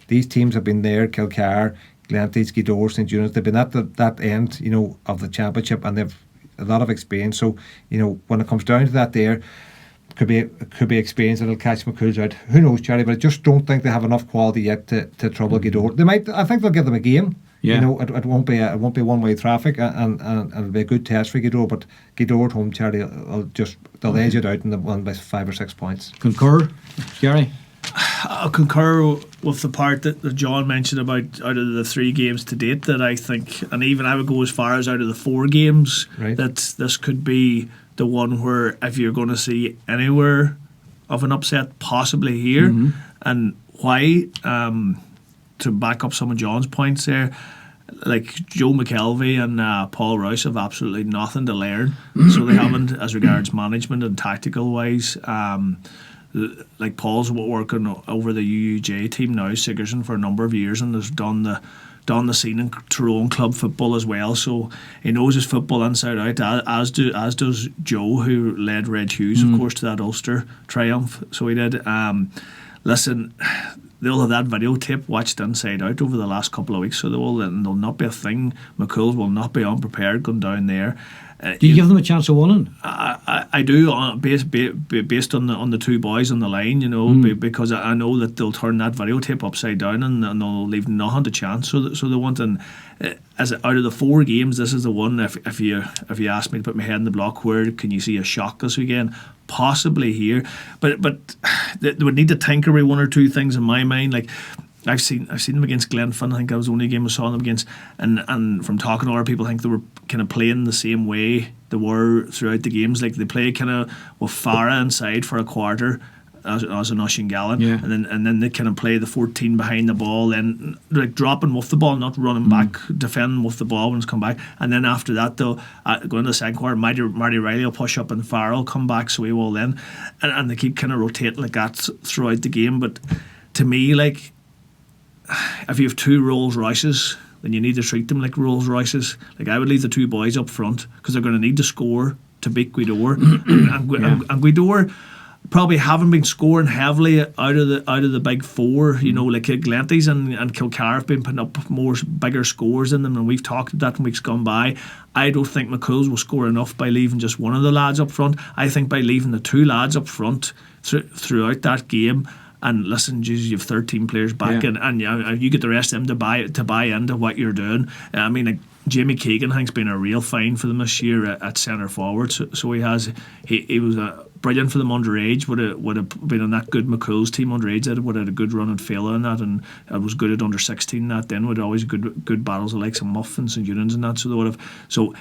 S3: these teams have been there. Kilcar, Glenties, Gweedore, St John's. They've been at that end, of the championship, and they've a lot of experience. So when it comes down to that, there could be experience that'll catch McCool's out. Who knows, Charlie? But I just don't think they have enough quality yet to trouble Gweedore. They might. I think they'll give them a game. Yeah. It won't be one-way traffic, and it'll be a good test for Gweedore. But Gweedore at home, Charlie, they'll edge it out in the one by 5 or 6 points.
S2: Concur, Gary?
S4: I'll concur with the part that John mentioned about out of the 3 games to date, that I think, and even I would go as far as out of the 4 games, that this could be the one where, if you're going to see anywhere of an upset, possibly here. And why, to back up some of John's points there, like Joe McKelvey and Paul Rouse have absolutely nothing to learn. So they haven't, as regards management and tactical wise. Like Paul's working over the UUJ team now, Sigerson, for a number of years, and has done the scene in Tyrone club football as well. So he knows his football inside out, as does Joe, who led Red Hughes, of course, to that Ulster triumph. So he did. Listen, they'll have that videotape watched inside out over the last couple of weeks, so there'll not be a thing. McCool's will not be unprepared going down there.
S2: Do you give them a chance of winning?
S4: I do, based on the two boys on the line, because I know that they'll turn that videotape upside down and they'll leave nothing to chance. So they want, as out of the 4 games, this is the one. If you ask me to put my head in the block, where can you see a shock this weekend? Possibly here, but they would need to tinker with 1 or 2 things in my mind. Like I've seen them against Glenfin. I think that was the only game I saw them against, and from talking to other people, I think they were kind of playing the same way they were throughout the games. Like they play kind of with Farah inside for a quarter as an Ushingallan, and then they kind of play the 14 behind the ball, then like dropping with the ball, not running back, defending with the ball when it's come back, and then after that they'll go into the second quarter. Marty Riley will push up and Farah will come back, so he will then, and they keep kind of rotating like that throughout the game. But to me, like, if you have 2 Rolls Royces, then you need to treat them like Rolls Royces. Like I would leave the 2 boys up front because they're going to need to score to beat Gweedore, and Gweedore probably haven't been scoring heavily out of the big 4. Like Glenties and Kilcar have been putting up bigger scores than them, and we've talked about that in weeks gone by. I don't think McCool's will score enough by leaving just one of the lads up front. I think by leaving the 2 lads up front throughout that game. And listen, Jesus, you have 13 players back, and you get the rest of them to buy into what you're doing. I mean, like Jamie Keegan, I think, has been a real find for them this year at centre forward. So he has. He was brilliant for them underage. Would have been on that good McCool's team underage. That would have had a good run at Fela in that, and it was good at under 16. That then would always good battles of like some Muffins and Unions and that. So they would have. So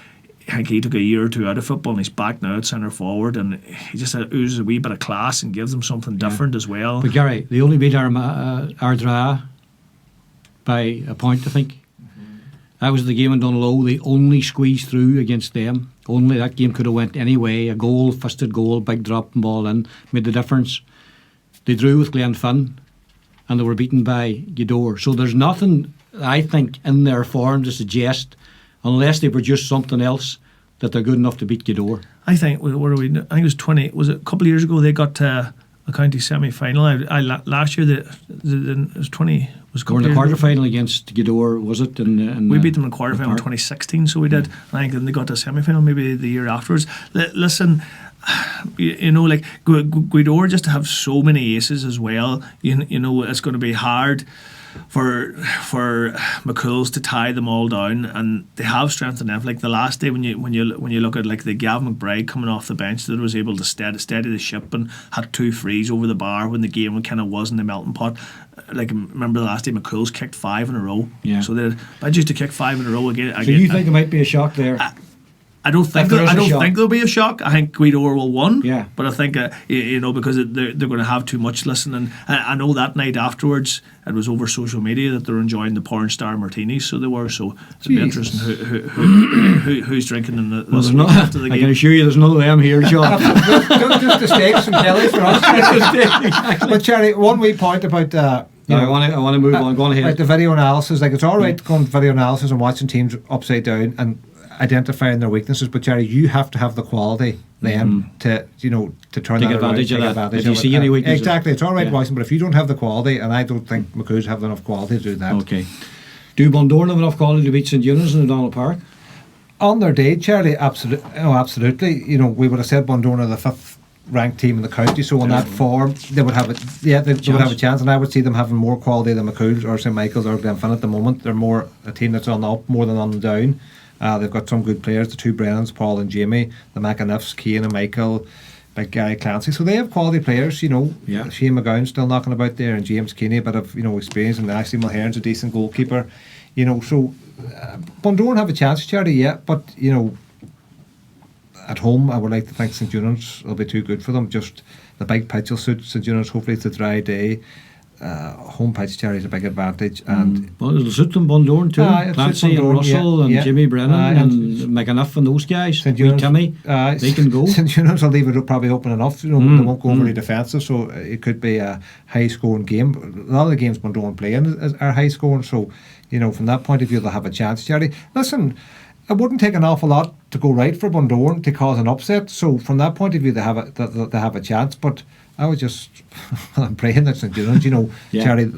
S4: I think he took a year or 2 out of football, and he's back now at centre forward, and he just oozes a wee bit of class and gives them something different as well.
S2: But Gary, they only beat Ardraa by a point, I think. That was the game in Dunlow. They only squeezed through against them. Only that game could have went any way. A goal, fisted goal, big drop and ball in, made the difference. They drew with Glenfin, and they were beaten by Gweedore. So there's nothing, I think, in their form to suggest, unless they produce something else, that they're good enough to beat Gweedore.
S4: I think, I think it was 20. Was it a couple of years ago they got to a county semi-final? Last year it was 20. Was
S2: in the quarter-final against Gweedore, was it?
S4: We beat them in the quarter-final in 2016, so we did. I think then they got to a semi-final maybe the year afterwards. Listen, like Gweedore just have so many aces as well. It's going to be hard for McCool's to tie them all down, and they have strength enough. Like the last day when you look at like the Gavin McBride coming off the bench that was able to steady the ship and had 2 frees over the bar when the game kind of was in the melting pot. Like remember the last day McCool's kicked 5 in a row. Yeah. So I used to kick 5 in a row again.
S2: So you think there might be a shock there?
S4: I don't think there'll be a shock. I think Gweedore will win.
S2: Yeah.
S4: But I think because they're going to have too much listening. I know that night afterwards it was over social media that they're enjoying the porn star martinis. So they were. So it'd be interesting who's drinking in the after the game.
S2: I can assure you, there's none of them here, John.
S3: just the steaks and Kelly for us. Exactly. But Charlie, one wee point about.
S2: I want to move on. Go on ahead.
S3: Like the video analysis, like it's all right going video analysis and watching teams upside down and identifying their weaknesses, but Jerry, you have to have the quality then to turn
S2: take
S3: that
S2: advantage
S3: around,
S2: of that. If you see any weaknesses,
S3: exactly, it's all right watching, but if you don't have the quality, and I don't think McCool's have enough quality to do that.
S2: Okay. Do Bundoran have enough quality to beat St Eunice in O'Donnell Park?
S3: On their day, Charlie, absolutely. We would have said Bundoran are the 5th ranked team in the county, so on that form they would have it. Yeah, they would have a chance, and I would see them having more quality than McCool's or St Michael's or Glenfin at the moment. They're more a team that's on the up more than on the down. They've got some good players, the 2 Brennans, Paul and Jamie, the McAnuffs, Cian and Michael, like Gary Clancy. So they have quality players, Shane McGowan's still knocking about there, and James Keeney, a bit of experience, and Ashley Mulherne's a decent goalkeeper. So Bundoran have a chance, Charlie, but at home I would like to think St Eunice will be too good for them. Just the big pitch will suit St Eunice. Hopefully it's a dry day. home pitch carries a big advantage, and
S2: Well, it'll suit them, Bundoran too.
S3: It suits
S2: Clancy and
S3: Bundoran,
S2: Russell and Jimmy Brennan and McAnuff and those guys.
S3: St.
S2: Wee Timmy, they can go.
S3: St. Eunan's will leave it probably open enough. They won't go overly defensive, so it could be a high scoring game. A lot of the games Bundoran play in are high scoring, so from that point of view they'll have a chance. Jerry, listen, it wouldn't take an awful lot to go right for Bundoran to cause an upset. So from that point of view, they have a chance. But I would just, I'm praying that St. Eunan's, Jerry,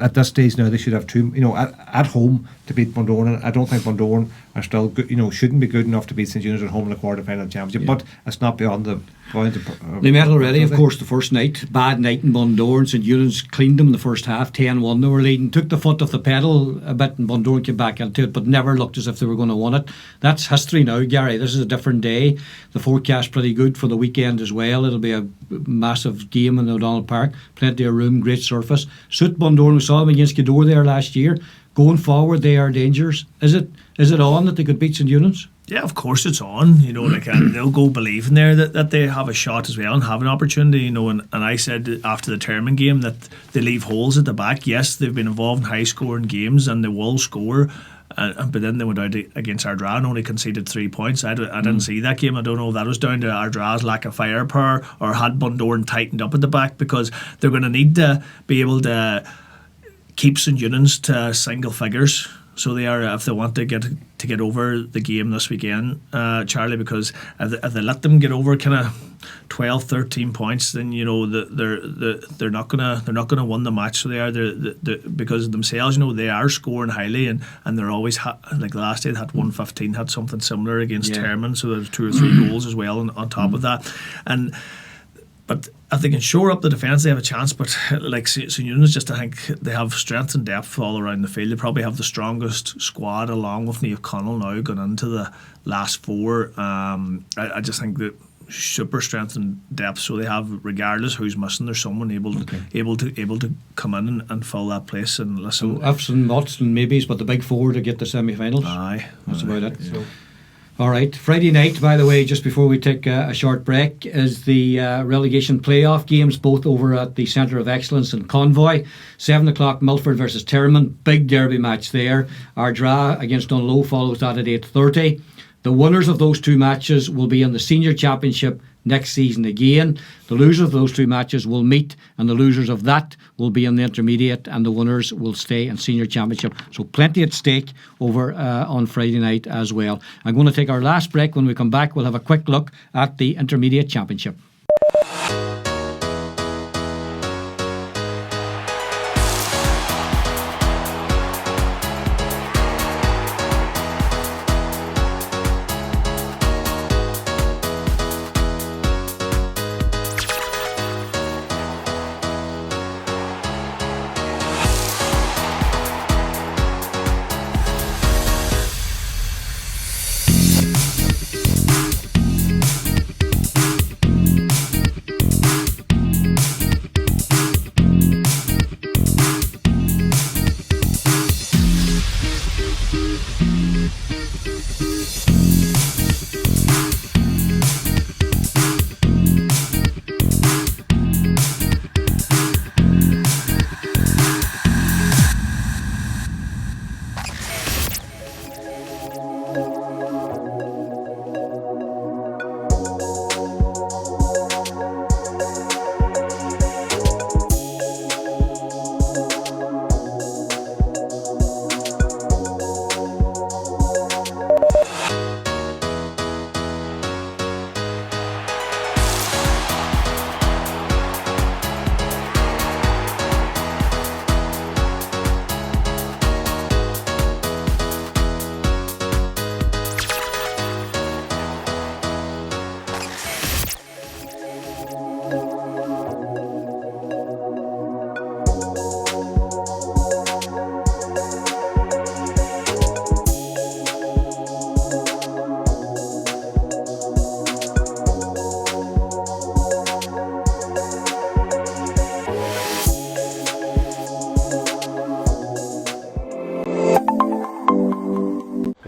S3: at this stage now they should have two, at home to beat Bundoran. I don't think Bundoran are still good, shouldn't be good enough to beat St. Eunan's at home in the quarter-final championship. But it's not beyond the point.
S2: They met already, of course, the first night. Bad night in Bundoran. St. Eunan's cleaned them in the first half, 10-1 they were leading. Took the foot off the pedal a bit and Bundoran came back into it, but never looked as if they were going to win it. That's history now, Gary. This is a different day. The forecast pretty good for the weekend as well. It'll be a massive game in O'Donnell Park. Plenty of room, great surface. Suit Bundoran, we saw them against Gweedore there last year. Going forward, they are dangerous. Is it on that they could beat St. Eunan's?
S4: Yeah, of course it's on. They'll go believing there that they have a shot as well and have an opportunity. And I said after the tournament game that they leave holes at the back. Yes, they've been involved in high scoring games and they will score. But then they went out against Ardra and only conceded 3 points. I didn't see that game. I don't know if that was down to Ardra's lack of firepower or had Bundoran tightened up at the back, because they're going to need to be able to keep St. Eunan's to single figures. So they are, if they want to get over the game this weekend, Charlie, because if they let them get over kind of 12, 13 points, then they're not gonna win the match. So they are because themselves, they are scoring highly and they're always like the last day they had 115, had something similar against Termon, so there's 2 or 3 goals as well on top of that, But if they can shore up the defence, they have a chance. But like St. Eunan's, I think they have strength and depth all around the field. They probably have the strongest squad, along with Niamh Connell now going into the last 4. I just think that super strength and depth. So they have, regardless who's missing, there's someone able to come in and fill that place. And listen,
S2: so ifs and buts and maybes, but the big 4 to get the semi-finals. That's about it.
S3: Yeah.
S2: So. All right. Friday night, by the way, just before we take a short break, is the relegation playoff games, both over at the Centre of Excellence in Convoy. 7 o'clock, Milford versus Termon. Big derby match there. Ardra against Dunlow follows that at 8:30. The winners of those 2 matches will be in the Senior Championship next season again. The losers of those 2 matches will meet, and the losers of that will be in the Intermediate, and the winners will stay in Senior Championship. So plenty at stake over on Friday night as well. I'm going to take our last break. When we come back, we'll have a quick look at the Intermediate Championship.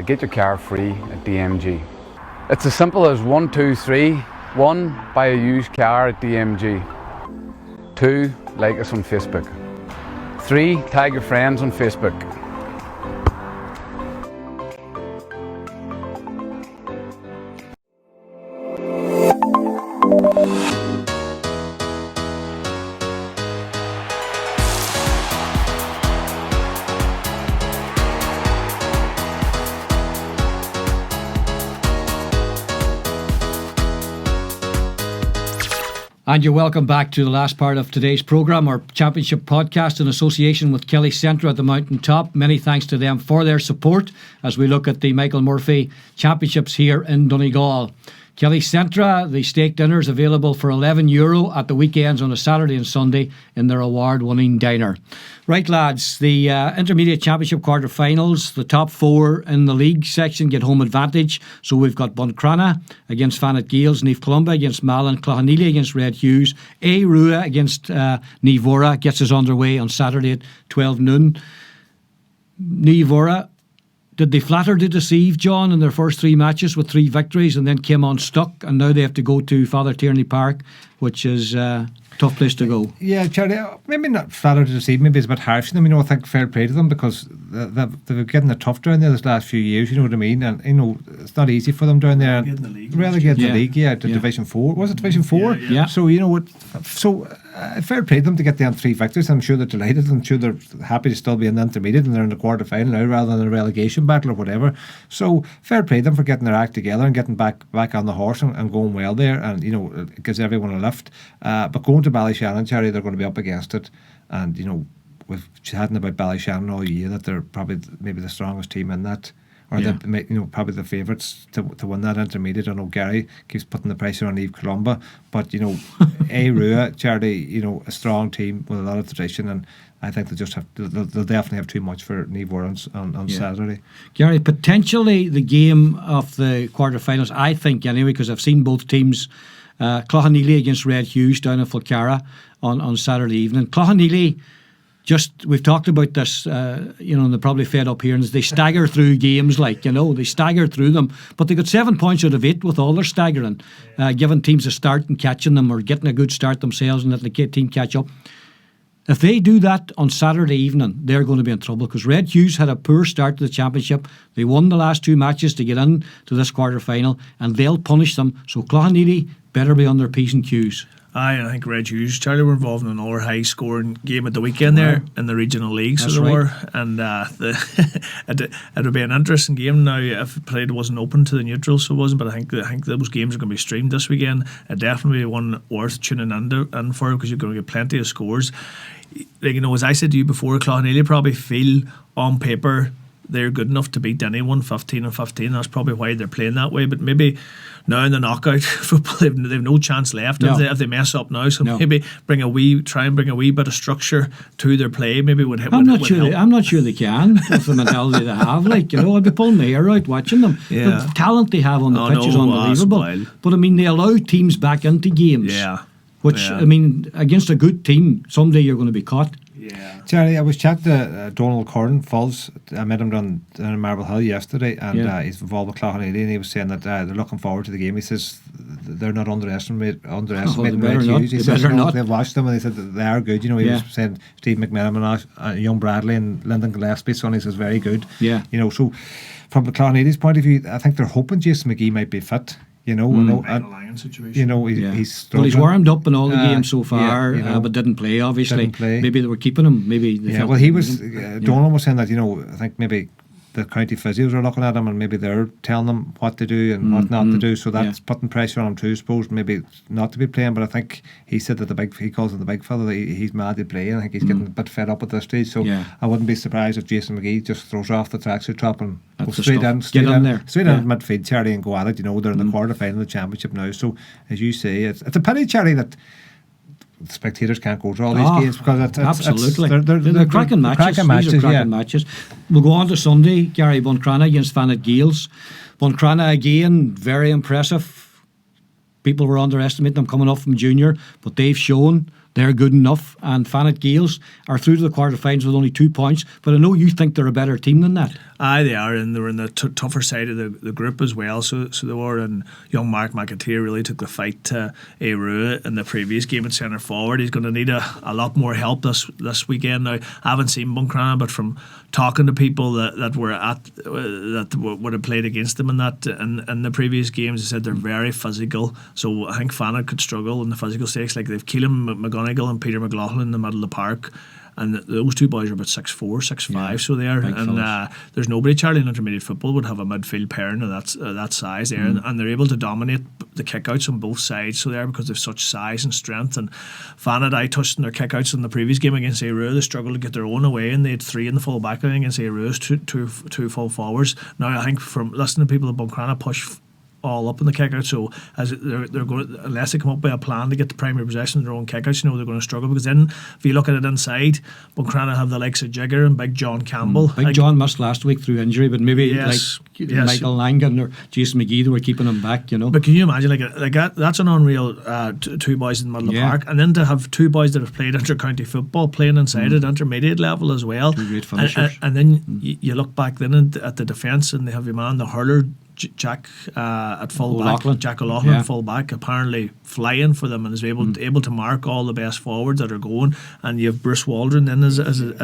S5: Get your car free at DMG. It's as simple as 1, 2, 3. 1, buy a used car at DMG. 2, like us on Facebook. 3, tag your friends on Facebook.
S2: And you're welcome back to the last part of today's programme, our Championship podcast in association with Kelly Centra at the Mountain Top. Many thanks to them for their support as we look at the Michael Murphy Championships here in Donegal. Kelly Centra, the steak dinner is available for €11 at the weekends on a Saturday and Sunday in their award-winning diner. Right, lads, the Intermediate Championship quarter-finals, the top 4 in the league section get home advantage. So we've got Buncrana against Fannet Gales, Niamh Columba against Malin, Cloughaneely against Red Hughes, A. Rua against Nivora gets us underway on Saturday at 12 noon. Nivora, did they flatter to deceive, John, in their first 3 matches with 3 victories and then came unstuck, and now they have to go to Father Tierney Park, which is a tough place to go?
S3: Yeah, Charlie, maybe not flatter to deceive, maybe it's a bit harsh on them. I think fair play to them because they've been getting it tough down there this last few years, you know what I mean? And, it's not easy for them down there. Relegated the league, to Division 4. Was it Division 4?
S2: Yeah.
S3: So, fair play to them to get them 3 victories. I'm sure they're delighted. I'm sure they're happy to still be in the intermediate and they're in the quarter final now rather than a relegation battle or whatever. So fair play to them for getting their act together and getting back on the horse and going well there. And it gives everyone a lift. But going to Ballyshannon, Charlie, they're going to be up against it. And we've chatting about Ballyshannon all year that they're probably maybe the strongest team in that. Or probably the favourites to win that intermediate. I know Gary keeps putting the pressure on Niamh Columba, but A. Rua, Charlie, a strong team with a lot of tradition, and I think they'll definitely have too much for Nivora on Saturday.
S2: Gary, potentially the game of the quarterfinals, I think anyway, because I've seen both teams. Cloughaneely against Red Hughes down in Falcarra on Saturday evening. Cloughaneely, we've talked about this, and they're probably fed up here, and they stagger through games they stagger through them. But they got 7 points out of 8 with all their staggering, giving teams a start and catching them or getting a good start themselves and let the team catch up. If they do that on Saturday evening, they're going to be in trouble because Red Hughes had a poor start to the championship. They won the last 2 matches to get in to this quarter-final, and they'll punish them. So Cloughaneely better be on their P's and Q's.
S4: I think Red Hughes, Charlie, were involved in another high-scoring game at the weekend there in the regional league, so they were. And it'll be an interesting game now. If the parade wasn't open to the neutrals, so it wasn't. But I think those games are going to be streamed this weekend. It definitely one worth tuning in for because you're going to get plenty of scores. As I said to you before, Cloughaneely probably feel on paper they're good enough to beat anyone 15-15. That's probably why they're playing that way. But maybe now in the knockout football, they've no chance left if they mess up now. So maybe try and bring a wee bit of structure to their play. Maybe I'm not
S2: sure they can with the mentality they have. I'd be pulling my hair out watching them.
S4: Yeah.
S2: The talent they have on the pitch is unbelievable. But they allow teams back into games.
S4: Yeah.
S2: Which against a good team, someday you're going to be caught.
S4: Yeah.
S3: Charlie, I was chatting to Donald Curran, Falls. I met him down in Marble Hill yesterday, and he's involved with Cloughaneely, and he was saying that they're looking forward to the game. He says they're not underestimating Red Hughes. He says they've watched them and they said that they are good. He was saying Steve McMenamin, young Bradley, and Lyndon Gillespie's son. He says very good.
S2: Yeah.
S3: So from the Cloughaneely's point of view, I think they're hoping Jason McGee might be fit. He's struggling.
S2: He's warmed up in all the games so far, but didn't play. Obviously, maybe they were keeping him. Maybe they felt
S3: he was. Donald was saying that I think maybe the county physios are looking at him and maybe they're telling them what to do and what not to do. So that's putting pressure on him too. I suppose maybe not to be playing, but I think he said that he calls him the big fella. That he's mad to play, and I think he's getting a bit fed up at this stage. So I wouldn't be surprised if Jason McGee just throws off the tracksuit top and goes straight in midfield, Charlie, and go at it. They're in the quarter final of the championship now. So as you say, it's a pity, Charlie, that spectators can't go to all these games because
S2: they're cracking matches. These are cracking matches. We'll go on to Sunday. Gary, Buncrana against Fannet Gales. Buncrana again, very impressive. People were underestimating them coming up from junior, but they've shown they're good enough, and Fanet Gales are through to the quarterfinals with only 2 points. But I know you think they're a better team than that.
S4: Aye, they are, and they were in the tougher side of the group as well. So they were, and young Mark McAteer really took the fight to Airua in the previous game at centre forward. He's going to need a lot more help this weekend. Now, I haven't seen Buncrana, but from talking to people that were at that would have played against them in the previous games, they said they're very physical. So I think Fanet could struggle in the physical stakes. Like they've Keelan McGonigal and Peter McLaughlin in the middle of the park. And those two boys are about 6'4", 6'5", so they are. And there's nobody, Charlie, in intermediate football would have a midfield pairing of that size there. And they're able to dominate the kickouts on both sides, so they are, because they've such size and strength. And Fanet, I touched on their kickouts in the previous game against Airua. They struggled to get their own away, and they had 3 in the full back line against Airua's two full forwards. Now, I think from listening to people at Buncrana push all up in the kick-out, so as they're going, unless they come up with a plan to get the primary possession of their own kick-outs, they're going to struggle, because then if you look at it inside, Buncrana have the likes of Jigger and Big John Campbell.
S2: Big John missed last week through injury, but maybe Michael Langan or Jason McGee, they were keeping him back, But
S4: can you imagine, like that's an unreal two boys in the middle of the park, and then to have two boys that have played inter-county football playing inside at intermediate level as well.
S2: Two great finishers.
S4: And then you look back then at the defence, and they have your man, the hurler, Jack at full back, Jack O'Loughlin full back, apparently flying for them, and is able to mark all the best forwards that are going. And you have Bruce Waldron then at centre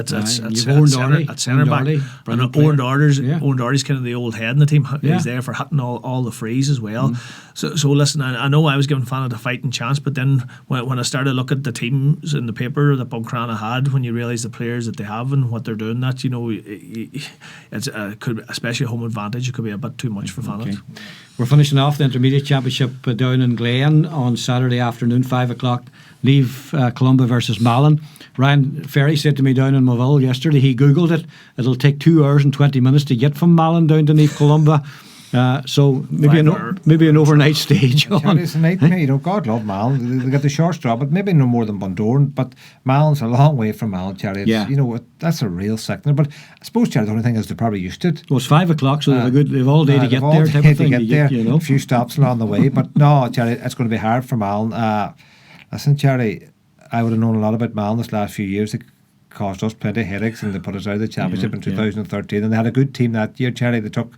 S4: back, and Owen Doherty's kind of the old head in the team. He's there for hitting all the frees as well. So listen, I know I was giving Fanet a fighting chance, but then when I started to look at the teams in the paper that Buncrana had, when you realise the players that they have and what they're doing, that it's could, especially home advantage, it could be a bit too much for Fanet.
S2: Okay. We're finishing off the Intermediate Championship down in Glen on Saturday afternoon, 5 o'clock. Leave Columba versus Malin. Ryan Ferry said to me down in Moville yesterday, he googled it. It'll take 2 hours and 20 minutes to get from Malin down to Leave Columba. So maybe an overnight stage.
S3: It's a nightmare. God love Malin. They got the short straw, but maybe no more than Bundoran. But Malin's a long way from Malin, Charlie. That's a real sickener. But I suppose, Charlie, the only thing is they're probably used to it.
S2: Well, it's 5 o'clock, so they've all day to get there.
S3: A few stops along the way. But no, Charlie, it's going to be hard for Malin. Listen, Charlie, I would have known a lot about Malin this last few years. They caused us plenty of headaches, and they put us out of the championship in 2013, and they had a good team that year, Charlie. They took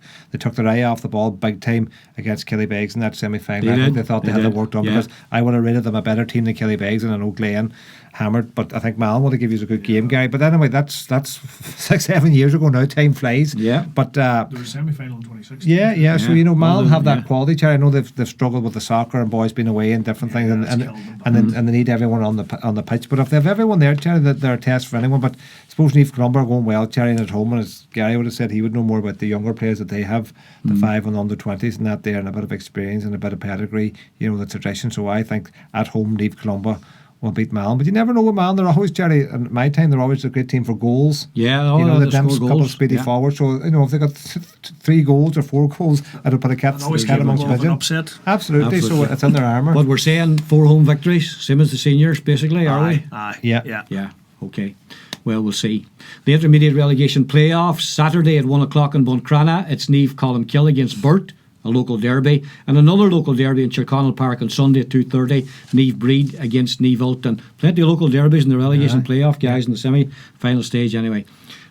S3: their eye off the ball big time against Killybegs in that semi-final. I think they thought they had their work done, because I would have rated them a better team than Killybegs, and I know Glen hammered, but I think Malin would have given you a good game, Gary. But anyway, that's 6-7 years ago now. Time flies. But
S4: there was a semi-final in 2016.
S3: So Malin have that quality, Charlie. I know they've struggled with the soccer and boys being away and different things, and they need everyone on the pitch. But if they have everyone there, Charlie, they're a test for anyone. But I suppose Leaf Columba are going well, Charlie, and at home, and as Gary would have said, he would know more about the younger players that they have, the 5 and under 20s and that there, and a bit of experience and a bit of pedigree, the tradition. So I think at home Leaf Columba will beat Malin. But you never know with Malin. They're always, Charlie, in my time, they're always a great team for goals.
S2: They've
S3: them couple of speedy forwards. So if they got 3 goals or 4 goals, it'll put a cat amongst
S4: upset.
S3: Absolutely. So it's in their armour.
S2: But we're saying 4 home victories, same as the seniors, basically, are we?
S3: Yeah.
S2: Okay. Well, we'll see. The intermediate relegation playoffs, Saturday at 1 o'clock in Buncrana. It's Niamh Columkill against Burt, a local derby, and another local derby in Chilconnell Park on Sunday at 2:30. Niamh Breed against Niamh Ulton. Plenty of local derbies in the relegation playoff, guys, in the semi-final stage anyway.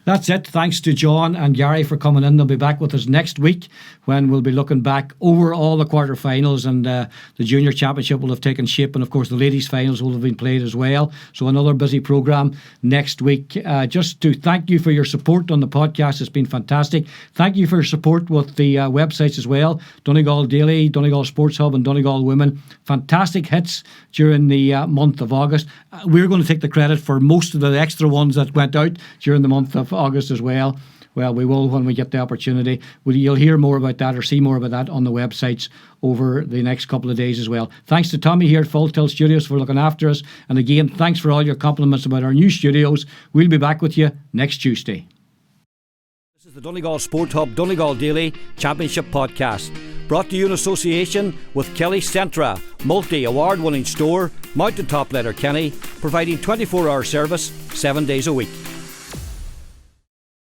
S2: That's it. Thanks to John and Gary for coming in. They'll be back with us next week, when we'll be looking back over all the quarterfinals, and the junior championship will have taken shape, and of course the ladies finals will have been played as well. So another busy programme next week. Just to thank you for your support on the podcast. It's been fantastic. Thank you for your support with the websites as well. Donegal Daily, Donegal Sports Hub and Donegal Women. Fantastic hits during the month of August. We're going to take the credit for most of the extra ones that went out during the month of August as well. Well, we will when we get the opportunity. You'll hear more about that, or see more about that on the websites over the next couple of days as well. Thanks to Tommy here at Full Tilt Studios for looking after us. And again, thanks for all your compliments about our new studios. We'll be back with you next Tuesday.
S1: This is the Donegal Sport Hub Donegal Daily Championship Podcast, brought to you in association with Kelly Centra, multi-award winning store, Mountaintop Letterkenny, providing 24-hour service 7 days a week.